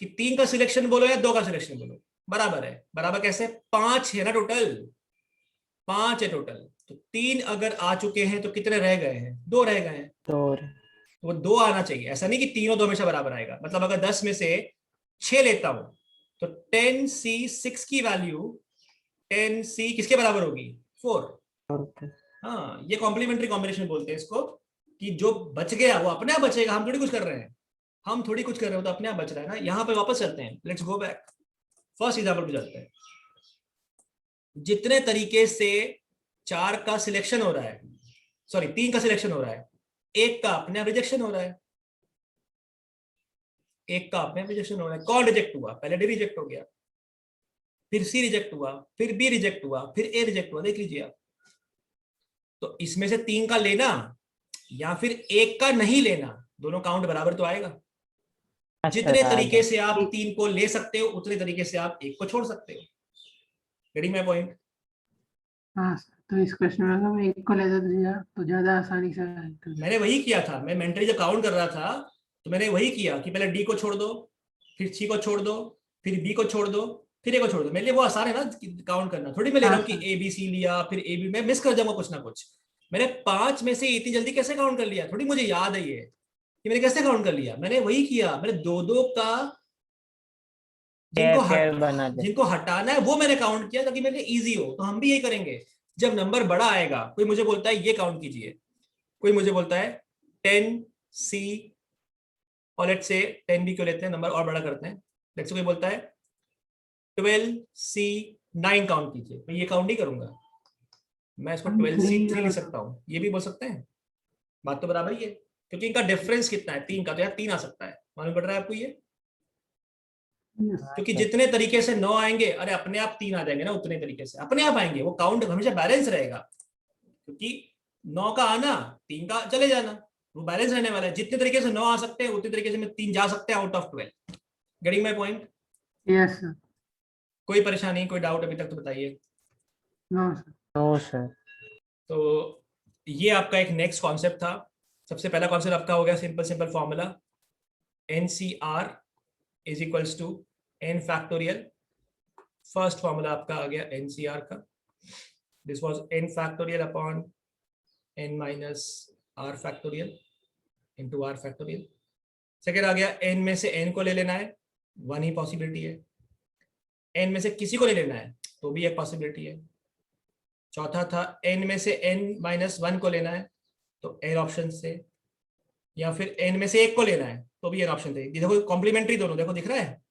कि 3 का सिलेक्शन बोलो या 2 का सिलेक्शन बोलो, बराबर है। बराबर कैसे, 5 है ना टोटल, 5 है टोटल, तो 3 अगर आ चुके हैं तो कितने रह गए हैं, 2 रह गए हैं, तो तो वो 2 आना चाहिए। ऐसा नहीं कि 3 और 2 हमेशा बराबर आएगा, मतलब अगर 10 में से 6 लेता हूं तो 10c 6 की वैल्यू 10c किसके बराबर होगी, 4। हाँ, ये कॉम्प्लीमेंट्री कॉम्बिनेशन बोलते हैं इसको, कि जो बच गया वो अपने आप बचेगा, हम थोड़ी कुछ कर रहे हैं, हम थोड़ी कुछ कर रहे हो तो अपने आप बच रहा है ना। यहाँ पे वापस चलते हैं, let's go back, first example पे चलते हैं। जितने तरीके से 4 का सिलेक्शन हो रहा है, सॉरी 3 का सिलेक्शन हो रहा है, 1 का अपने आप रिजेक्शन हो रहा है, 1 का अपने आप रिजेक्शन हो रहा है। कौन रिजेक्ट हुआ, पहले डी रिजेक्ट हो गया, फिर सी रिजेक्ट हुआ, फिर बी रिजेक्ट हुआ, फिर ए रिजेक्ट हुआ, देख लीजिए आप। तो इसमें से 3 का लेना या फिर 1 का नहीं लेना, दोनों काउंट बराबर तो आएगा। जितने तरीके से आप 3 को ले सकते हो उतने तरीके से आप 1 को छोड़ सकते हो। Getting my point? हाँ सर, तो इस क्वेश्चन में अगर मैं एक को लेता दिया तो ज्यादा आसानी से मैंने वही किया था, मैं मेंटली जब काउंट कर रहा था तो मैंने वही किया कि पहले डी को छोड़ दो, फिर सी को छोड़ दो, फिर बी को छोड़ दो, फिर ए को छोड़ दो। मेरे लिए वो आसान है ना काउंट करना, थोड़ी मैं ले रहा हूँ कि ए बी सी लिया फिर ए बी, मैं मिस कर जाऊंगा कुछ ना कुछ। मैंने 5 में से इतनी जल्दी कैसे काउंट कर लिया, थोड़ी मुझे याद है ये कि मैंने कैसे काउंट कर लिया। मैंने वही किया, मैंने 2-2 का जिनको हटाना है वो मैंने काउंट किया ताकि मेरे लिए इजी हो। तो हम भी यही करेंगे, जब नंबर बड़ा आएगा, कोई मुझे बोलता है ये काउंट कीजिए, कोई मुझे बोलता है 10c और लेट्स से 10b क्यों लेते हैं, नंबर और बड़ा करते हैं, लेट्स से कोई बोलता है 12c 9 काउंट कीजिए, मैं ये काउंट नहीं करूंगा, मैं इसको 12c 3 लिख सकता हूँ, ये भी बोल सकते हैं, बात तो बराबर ही है, क्योंकि इनका डिफरेंस कितना है 3 का, तो यार 3 आ सकता है। मालूम पड़ रहा है आपको ये? क्योंकि जितने तरीके से 9 आएंगे, अरे अपने आप 3 आ जाएंगे ना, उतने तरीके से अपने आप आएंगे, वो काउंट हमेशा बैलेंस रहेगा, क्योंकि 9 का आना 3 का चले जाना, वो बैलेंस रहने वाला है। जितने तरीके से 9 आ सकते हैं उतने तरीके से में 3 जा सकते हैं out of 12। Getting my point? Yes sir. कोई परेशानी, कोई डाउट अभी तक तो बताइए। No sir. No sir. तो ये आपका एक नेक्स्ट कॉन्सेप्ट था। सबसे पहला कॉन्सेप्ट आपका हो गया simple formula, NCR is equals to n factorial. First formula आपका आ गया NCR का, this was n factorial upon n minus r factorial into r factorial. Second आ गया n में से n को ले लेना है, 1 ही पॉसिबिलिटी है। n में से किसी को ले लेना है तो भी एक पॉसिबिलिटी है। चौथा था n में से n माइनस 1 को लेना है तो n ऑप्शन से, या फिर n में से 1 को लेना है तो भी n ऑप्शन थे। देखो कॉम्प्लीमेंट्री दोनों, देखो दिख रहा है,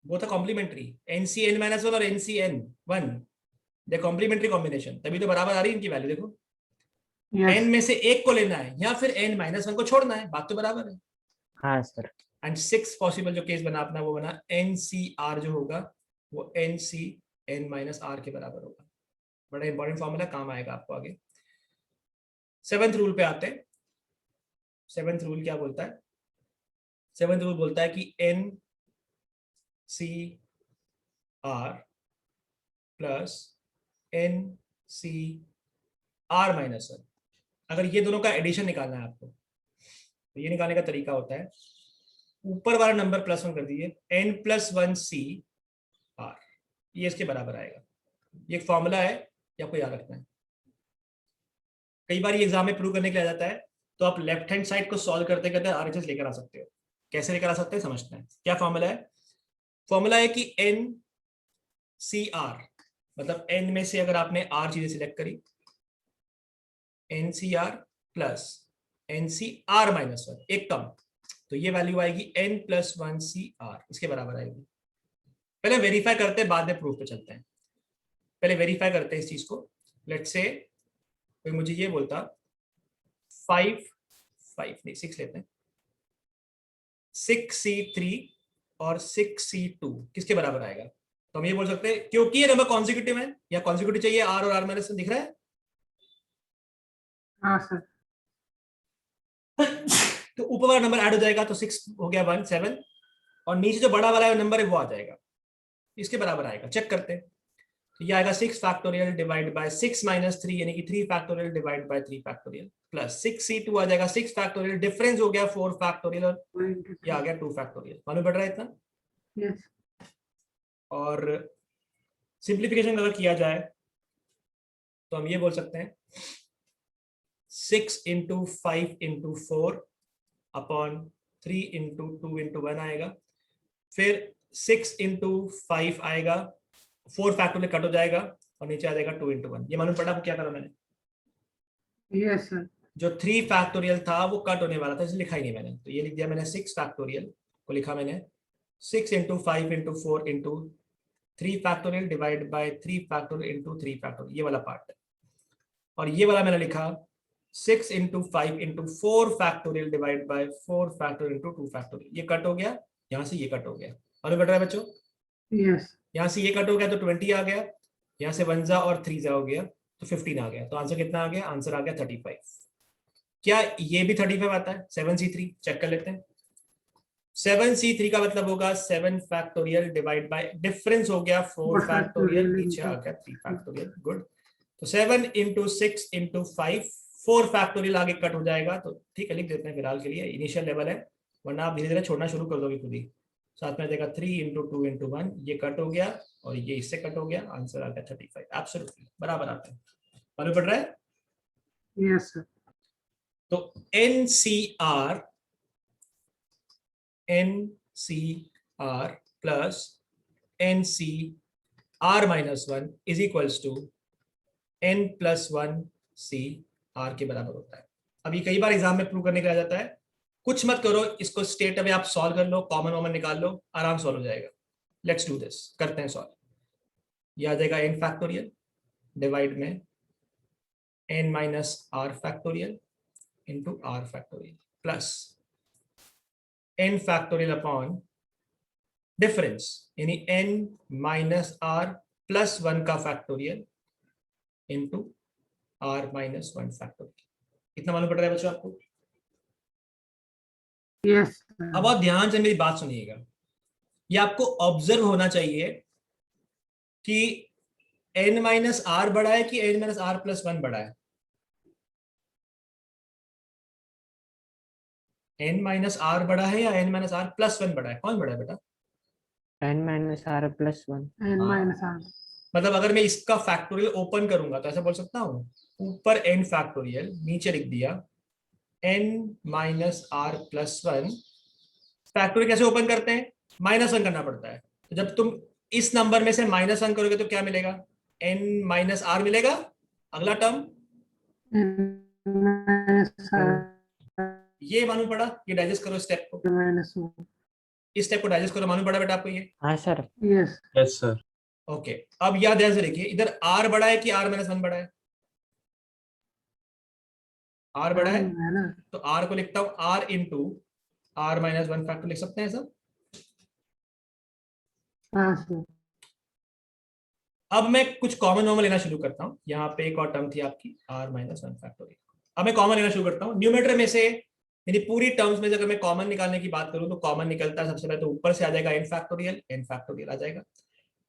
वो था कॉम्प्लीमेंट्री, NCN माइनस 1 और NCN1, दे कॉम्प्लीमेंट्री कॉम्बिनेशन, तभी तो बराबर आ रही है इनकी वैल्यू। देखो यस। n में से 1 को लेना है या फिर n माइनस 1 को छोड़ना है, बात तो बराबर है। हाँ सर। एंड 6 पॉसिबल जो केस बना अपना वो बना NCR जो होगा वो NCN माइनस R के बराबर होगा। बड़ा इंपॉर्टेंट फॉर्मूला, काम आएगा आपको आगे। 7th रूल पे आते हैं। 7th रूल क्या बोलता है? 7th रूल बोलता है कि NCR प्लस NCR माइनस 1, अगर ये दोनों का एडिशन निकालना है आपको तो ये निकालने का तरीका होता है, ऊपर वाला नंबर +1 कर दीजिए, N+1CR, ये इसके बराबर आएगा। ये एक फॉर्मूला है, ये आपको याद रखना है। कई बार ये एग्जाम में प्रूव करने के लिए आ जाता है, तो आप लेफ्ट हैंड साइड को सॉल्व करते करते RHS लेकर आ सकते हो। कैसे लेकर आ सकते हैं समझते हैं। क्या फॉर्मूला है? फॉर्मूला है कि NCR मतलब N में से अगर आपने R चीजें सिलेक्ट करी, NCR प्लस NCR माइनस 1, एक कम, तो ये वैल्यू आएगी N+1CR, इसके बराबर आएगी। पहले वेरीफाई करते हैं, बाद में प्रूफ पे चलते हैं। पहले वेरीफाई करते हैं इस चीज को। लेट्स से कोई मुझे ये बोलता 5 नहीं 6 लेते हैं, 6C3 और 6C2 किसके बराबर आएगा? तो हम ये बोल सकते हैं क्योंकि ये नंबर कॉन्जिक्यूटिव है, या कॉन्जिक्यूटिव चाहिए R और R माइनस 1, दिख रहा है? हाँ सर। तो ऊपर वाला नंबर ऐड हो जाएगा, तो 6 हो गया 1 7, और नीचे जो बड़ा वाला नंबर है वो आ जाएगा, इसके बराबर आएगा। चेक करते हैं। तो ये आएगा 6 फैक्टोरियल डिवाइड बाय 6 माइनस 3 यानी कि 3 factorial divide by 3 factorial plus 6C2 आ जाएगा 6 फैक्टोरियल, डिफरेंस हो गया 4 फैक्टोरियल, और ये आ गया 2 फैक्टोरियल। मालूम पड़ रहा है इतना? यस। और सिंप्लीफिकेशन अगर किया जाए तो हम ये बोल सकते हैं 6 × 5 × 4 अपॉन 3 × 2 × 1 आएगा, फिर 6 × 5 आएगा, 4 फैक्टोरियल कट हो जाएगा और नीचे आ जाएगा 2 × 1। ये मालूम पड़ा आपको क्या करा मैंने? Yes sir. जो 3 फैक्टोरियल था वो कट होने वाला था, इसलिए लिखा ही नहीं मैंने, तो ये लिख दिया मैंने 6 फैक्टोरियल को लिखा मैंने 6 × 5 × 4 × 3 factorial divide by 3 factorial × 3 factorial, ये वाला पार्ट है। और ये वाला मैंने लिखा 6 × 5 × 4 factorial divide bye 4 factorial × 2 factorial, ये कट हो गया, यहाँ से ये कट हो गया। और कट रहा है बच्चों? यस। यहाँ से ये कट हो गया तो 20 आ गया, यहाँ से 1 जा और 3 जा हो गया तो 15 आ गया। तो आंसर कितना आ गया? आंसर आ गया 35। क्या ये भी 35 आता है? 7C3 चेक कर लेते हैं। 7C3 का मतलब होगा 7 फैक्टोरियल डिवाइड बाय, डिफरेंस हो गया 4 फैक्टोरियल, नीचे आ गया 3 फैक्टोरियल। गुड। तो 7 × 6 × 5, 4 फैक्टोरियल आगे कट हो जाएगा, तो ठीक है लिख देते हैं फिलहाल के लिए, इनिशियल लेवल है, वरना आप धीरे धीरे छोड़ना शुरू कर दोगे खुद ही। साथ में देगा 3 × 2 × 1, ये कट हो गया और ये इससे कट हो गया, आंसर आ गया 35। एब्सोल्युटली बराबर आता है। मालूम पड़ रहा है? Yes sir. तो NCR plus NCR minus 1 is equals to N+1CR के बराबर होता है। अब ये कई बार एग्जाम में प्रूव करने के लिए आ जाता है, कुछ मत करो, इसको स्टेट अवे आप सॉल्व कर लो, कॉमन वॉमन निकाल लो, आराम सॉल्व हो जाएगा। लेट्स डू दिस, करते हैं सॉल्व। ये आ जाएगा n फैक्टोरियल डिवाइड में n minus r factorial into r factorial plus n factorial upon difference यानी n माइनस r प्लस 1 का factorial into r minus 1 factorial. कितना मालूम पड़ रहा है बच्चों आपको? यस। अब बहुत ध्यान से मेरी बात सुनिएगा, ये आपको ऑब्जर्व होना चाहिए कि n माइनस r बड़ा है कि n माइनस r प्लस 1 बड़ा है। n माइनस r बड़ा है या n माइनस r प्लस 1 बड़ा है? कौन बड़ा है बेटा? n-r + 1। n minus r। मतलब अगर मैं इसका फैक्टोरियल ओपन करूंगा तो ऐसा बोल सकता हूं, ऊपर n फैक्टोरियल, नीचे लिख दिया n minus r plus 1। Factorial कैसे ओपन करते हैं? -1 करना पड़ता है। तो जब तुम इस नंबर में से -1 करोगे तो क्या मिलेगा? n माइनस r मिलेगा। अगला टर्म n माइनस r ये मालूम पड़ा, ये डाइजेस्ट करो स्टेप को, माइनस 1। इस स्टेप को डाइजेस्ट करो। मालूम पड़ा बेटा आपको ये? हाँ sir. Yes. Yes, sir. Okay. अब याद ध्यान से देखिए, इधर r बड़ा है कि r माइनस 1 बड़ा है? r बड़ा है, है ना। तो r को लिखता हूं r into r minus 1 factor, लिख सकते हैं सब। हाँ सर। अब मैं कुछ कॉमन नॉर्मल लेना शुरू करता हूँ। यहाँ पे एक और टर्म थी आपकी r माइनस 1 फैक्टोरियल। अब मैं कॉमन लेना शुरू करता हूँ। न्यूमरेटर में से यानी पूरी टर्म्स में अगर मैं कॉमन निकालने की बात करूँ तो कॉमन निकलता है सबसे पहले तो ऊपर से आ जाएगा n फैक्टोरियल आ जाएगा।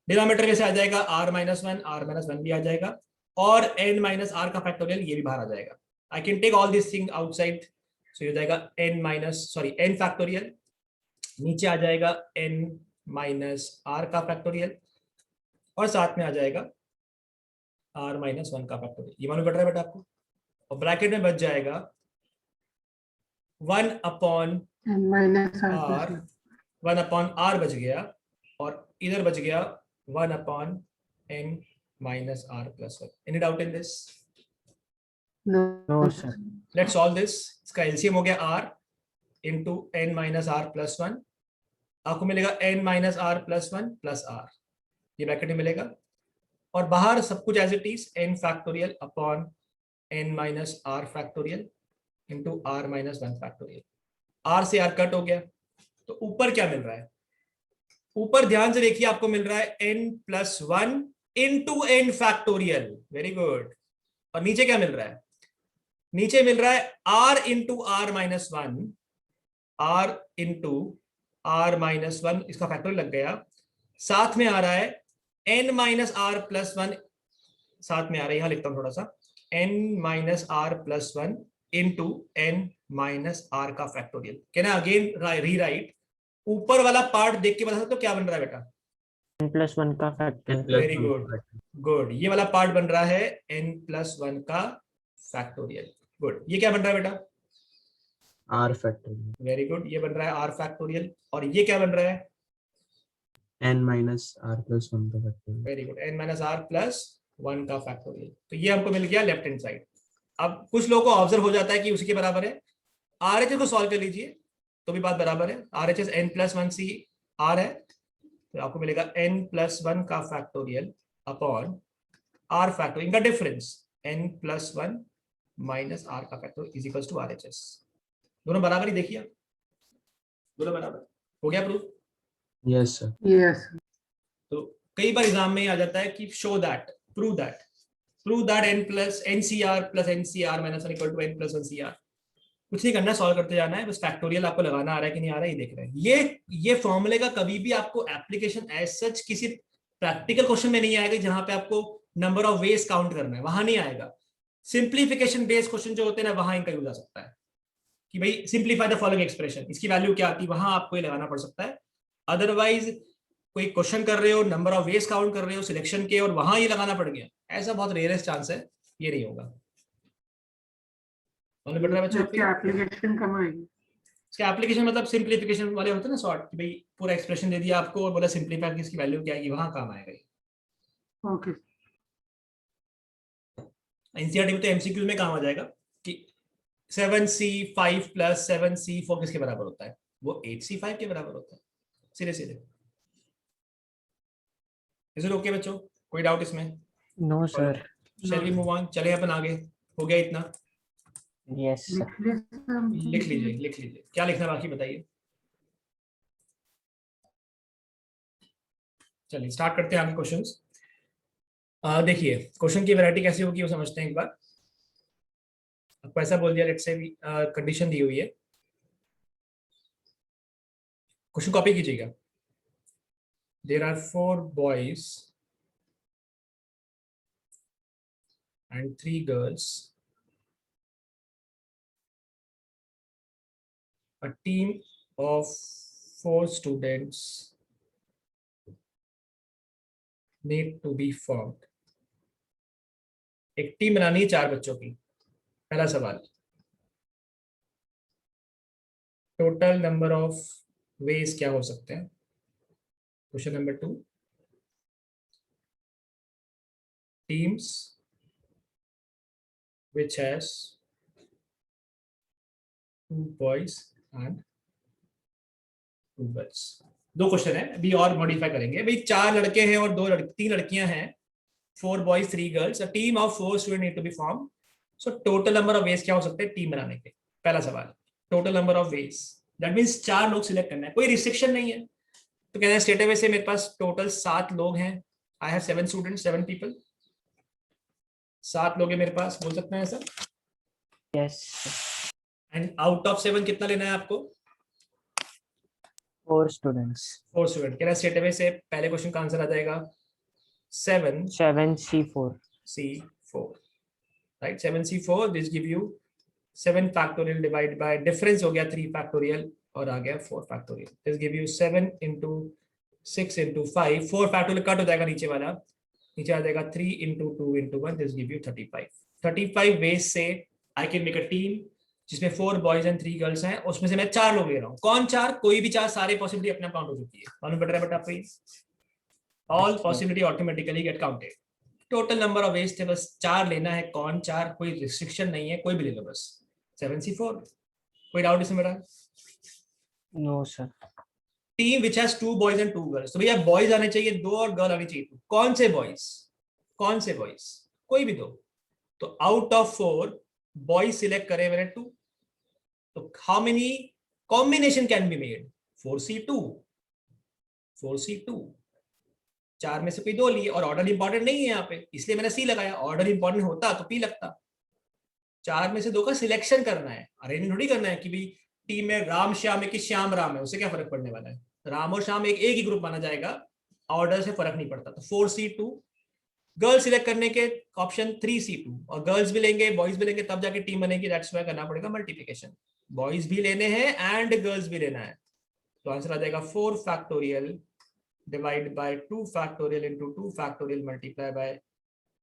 डिनोमिनेटर में से आ जाएगा r माइनस 1 भी आ जाएगा और n माइनस r का फैक्टोरियल ये भी बाहर आ जाएगा। I can take all this thing outside, so ये हो जाएगा n फैक्टोरियल, नीचे आ जाएगा n माइनस r का फैक्टोरियल और साथ में आ जाएगा r माइनस 1 का फैक्टोरियल। ये मालूम पड़ रहा है बेटा आपको? और ब्रैकेट में बच जाएगा 1 upon n minus r r, plus 1 अपॉन r बच गया और इधर बच गया 1 upon n minus r plus 1। Any doubt in this? no, No, sir. Let's solve this. इसका एलसीएम हो गया r into n minus r plus 1, आपको मिलेगा n minus r plus 1 plus r, ये ब्रैकेट में मिलेगा और बाहर सब कुछ as it is n factorial upon n minus r factorial into r minus 1 factorial. r से r कट हो गया तो ऊपर क्या मिल रहा है? ऊपर ध्यान से देखिए, आपको मिल रहा है n plus 1 into n factorial. Very good. और नीचे क्या मिल रहा है? नीचे मिल रहा है r into r minus 1, r into r minus 1, इसका फैक्टोरियल लग गया। साथ में आ रहा है n माइनस r प्लस 1, साथ में आ रहा है, यहां लिखता हूं थोड़ा सा, n minus r plus 1 into n minus r का factorial. Can I again rewrite? ऊपर वाला पार्ट देख के बता सकते हो क्या बन रहा है बेटा? n plus 1 का फैक्टर। Very good, good. ये वाला पार्ट बन रहा है n प्लस 1 का फैक्टोरियल। गुड। ये क्या बन रहा है बेटा? r फैक्टोरियल, वेरी गुड, ये बन रहा है r फैक्टोरियल। और ये क्या बन रहा है? n माइनस r प्लस 1 का factorial. Very good, n minus r plus 1 का फैक्टोरियल। तो ये हमको मिल गया लेफ्ट हैंड साइड। अब कुछ लोगों को ऑब्जर्व हो जाता है कि उसी के बराबर है। RHS को सॉल्व कर लीजिए तो भी बात बराबर है। RHS n plus 1 C r है, तो आपको मिलेगा n प्लस 1 का फैक्टोरियल अपॉन r फैक्टोरियल, इनका difference n plus 1 minus r का factorial is equals to RHS। दोनों बराबर ही देखिए, दोनों बराबर। हो गया प्रूफ? Yes sir. yes तो कई बार एग्जाम में आ जाता है कि show that, prove that n plus ncr plus ncr minus 1 equal to n plus 1 cr। कुछ नहीं करना, सॉल्व करते जाना है, बस फैक्टोरियल आपको लगाना आ रहा है कि नहीं आ रहा है ये देख रहे हैं। ये फॉर्मूले का कभी भी आपको एप्लीकेशन एज सच किसी प्रैक्टिकल क्वेश्चन में नहीं आएगा जहां पे आपको नंबर ऑफ वेज काउंट करना है, वहां नहीं आएगा। सिंप्लीफिकेशन बेस्ड क्वेश्चन जो होते हैं ना, वहां इनका यूज आ सकता है कि भाई सिंप्लीफाई द फॉलोइंग एक्सप्रेशन, इसकी वैल्यू क्या आती है, वहां आपको ये लगाना पड़ सकता है। अदरवाइज कोई क्वेश्चन कर रहे हो, नंबर ऑफ वेज काउंट कर रहे हो सिलेक्शन के, और वहां ये लगाना पड़ गया, ऐसा बहुत रेयरेस्ट चांस है, ये नहीं होगा। बढ़ रहा है बच्चों? इसकी एप्लीकेशन कम आएगी। इसका एप्लीकेशन मतलब सिंप्लीफिकेशन वाले होते हैं ना सॉर्ट, कि भाई पूरा एक्सप्रेशन दे दिया आपको और बोला सिंप्लीफाई की इसकी वैल्यू क्या आएगी, वहां काम आएगा ये। ओके एनसीईआरटी में तो एमसीक्यू में काम आ जाएगा कि 7C5 प्लस 7C4 किसके बराबर होता है? वो 8C5 के बराबर होता है, सीधे सीधे। इज इट ओके बच्चों? कोई डाउट इसमें? No, sir. Shall we move on? चले अपन आगे, हो गया इतना? Yes, sir. लिख लीजिए क्या लिखना बाकी बताइए। चलिए स्टार्ट करते हैं आगे क्वेश्चंस। देखिए क्वेश्चन की वैरायटी कैसी होगी वो समझते हैं एक बार। आपको ऐसा बोल दिया, लेट्स से कंडीशन दी हुई है, क्वेश्चन कॉपी कीजिएगा। There are 4 boys and 3 girls, a team of 4 students need to be formed। एक टीम बनानी है 4 बच्चों की। पहला सवाल, टोटल नंबर ऑफ वेज क्या हो सकते हैं? Question number 2, teams which has 2 boys and 2 girls। 2 question है, अभी और मॉडिफाई करेंगे। भाई 4 लड़के हैं और 3 लड़कियां हैं, 4 boys 3 girls, a team of 4 students need to be formed। So total number of veg क्या हो सकते हैं टीम बनाने के? पहला सवाल, total number of veg, that means 4 लोग सिलेक्ट करना है, कोई रिस्ट्रिक्शन नहीं है। तो कहना है स्ट्रेट अवे से मेरे पास टोटल 7 लोग हैं आई हैव 7 स्टूडेंट्स, 7 पीपल, 7 लोग हैं मेरे पास, बोल सकते हैं ऐसा। Yes. एंड आउट ऑफ 7 कितना लेना है आपको? 4 students. 4 स्टूडेंट। क्या स्ट्रेट अवे से पहले क्वेश्चन का आंसर आ जाएगा 7 7C4. C4, right? 7C4, this give you 7 factorial divide bye difference हो गया 3 फैक्टोरियल और आ गया 4 factorial. This give you 7 into 6 into 5, 4 factorial cut हो जाएगा नीचे वाला, नीचे आ जाएगा 3 into 2 into 1, this give you 35। 35 ways से I can make a team जिसमें 4 बॉयज एंड 3 गर्ल्स हैं, उसमें से मैं 4 लोग ले रहा हूँ। कौन 4? कोई भी 4, सारे पॉसिबिलिटी अपने काउंट हो चुकी है, मालूम पड़ रहा है बेटा आपको? All possibility automatically gate counted. Total number of veg थे, बस 4 लेना है। कौन 4? कोई रिस्ट्रिक्शन नहीं है, कोई भी ले लो बस। 7C4। कोई डाउट इसमें बेटा? No, sir. Team which has 2 boys and 2 girls, तो भैया बॉयज आने चाहिए 2 और गर्ल आनी चाहिए 2। कौन से बॉयज? कौन से बॉयज? कोई भी 2। तो आउट ऑफ 4 बॉयज सिलेक्ट करें मैंने 2, तो how many combination can be made? 4C2, 4C2। 4 में से कोई 2 लिए, और ऑर्डर इंपॉर्टेंट नहीं है यहाँ पे, इसलिए मैंने सी लगाया। ऑर्डर इंपॉर्टेंट होता तो पी लगता। 4 में से 2 का सिलेक्शन करना है, अरेंज थोड़ी करना है कि भी टीम में राम श्याम है कि श्याम राम है, उससे क्या फर्क पड़ने वाला है? राम और श्याम एक ही ग्रुप माना जाएगा, ऑर्डर से फर्क नहीं पड़ता। तो 4C2। गर्ल्स सिलेक्ट करने के ऑप्शन 3C2, और गर्ल्स भी लेंगे बॉयज भी लेंगे तब जाके टीम बनेगी, दैट्स व्हाई करना पड़ेगा मल्टीप्लिकेशन। बॉयज भी लेने हैं एंड गर्ल्स भी लेना है, तो आंसर आ जाएगा 4 factorial divide bye 2 factorial into 2 factorial multiply by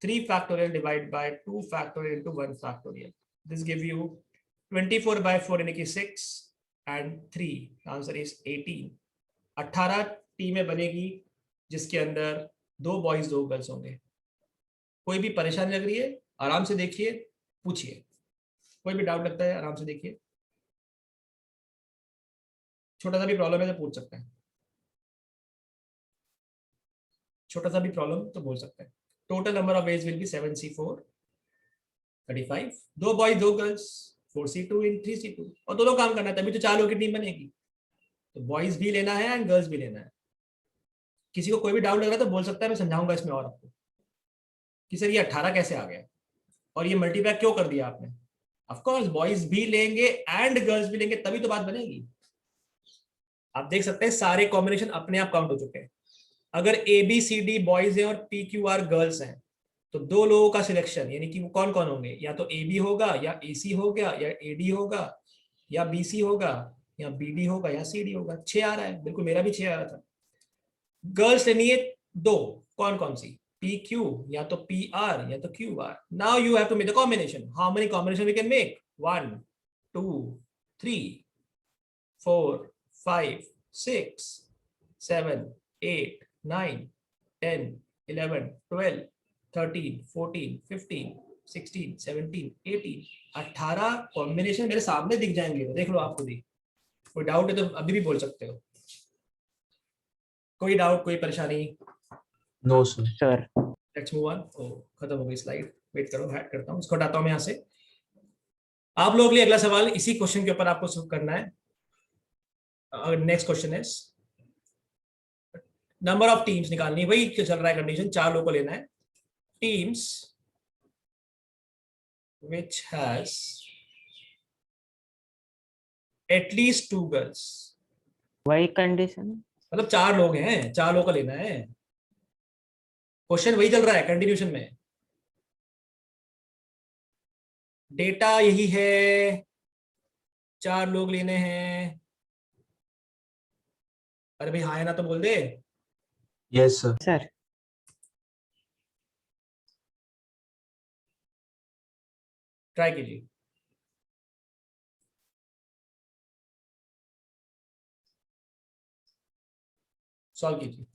3 factorial divided by 2 factorial into 1 factorial. This give you 24 by 4 यानी कि 6 and 3. Answer is 18. 18 टीमें बनेगी जिसके अंदर 2 बॉयज 2 गर्ल्स होंगे। कोई भी परेशानी लग रही है आराम से देखिए, पूछिए। कोई भी डाउट लगता है आराम से देखिए, छोटा सा भी प्रॉब्लम है तो पूछ सकते हैं, छोटा सा भी प्रॉब्लम तो बोल सकते हैं। Total number of veg will be 7C4, 35, 2 boys 2 girls, 4C2 in 3C2, और दोनों काम करना है तभी तो 4 लोगों की टीम बनेगी। तो बॉयज भी लेना है एंड गर्ल्स भी लेना है। किसी को कोई भी डाउट लग रहा है तो बोल सकता है, मैं समझाऊंगा इसमें और आपको कि सर ये 18 कैसे आ गया और ये मल्टीप्लाई क्यों कर दिया आपने। ऑफ कोर्स बॉयज भी लेंगे एंड गर्ल्स भी लेंगे तभी तो बात बनेगी। आप देख सकते हैं सारे कॉम्बिनेशन अपने आप काउंट हो चुके हैं। अगर ABCD बॉयज हैं और PQR गर्ल्स हैं तो 2 लोगों का सिलेक्शन, यानी कि वो कौन कौन होंगे? या तो AB होगा, या AC होगा, या AD होगा, या BC होगा, या BD होगा, या CD होगा। 6 आ रहा है, बिल्कुल मेरा भी 6 आ रहा था। गर्ल्स लेनी है 2, कौन कौन सी? PQ, या तो PR, या तो QR। Now you have to make the combination. How many combination we can make? 1 2 3 4 5 6 7 8 9 10 11 12 13 14 15 16 17 18 18 combination मेरे सामने दिख जाएंगे, देख लो आप खुद ही। कोई डाउट है तो अभी भी बोल सकते हो। कोई डाउट, कोई परेशानी? No, sir. Sir. Let's move on. ओ खत्म हो गई स्लाइड, वेट करो, हट करता हूँ, इसको हटाता हूँ मैं यहाँ से। आप लोगों के लिए अगला सवाल इसी क्वेश्चन के ऊपर आपको शुरू करना है। Next question is number of teams निकालनी है, वही चल रहा है कंडीशन, 4 लोगों को लेना है। Teams which has at least 2 girls, Why condition? मतलब 4 लोग हैं, 4 लोगों का लेना है। क्वेश्चन वही चल रहा है कंटिन्यूशन में, डेटा यही है, 4 लोग लेने हैं। अरे भाई हाँ है ना तो बोल दे। Yes, sir. Sir. ट्राई कीजिए। सॉल्व कीजिए।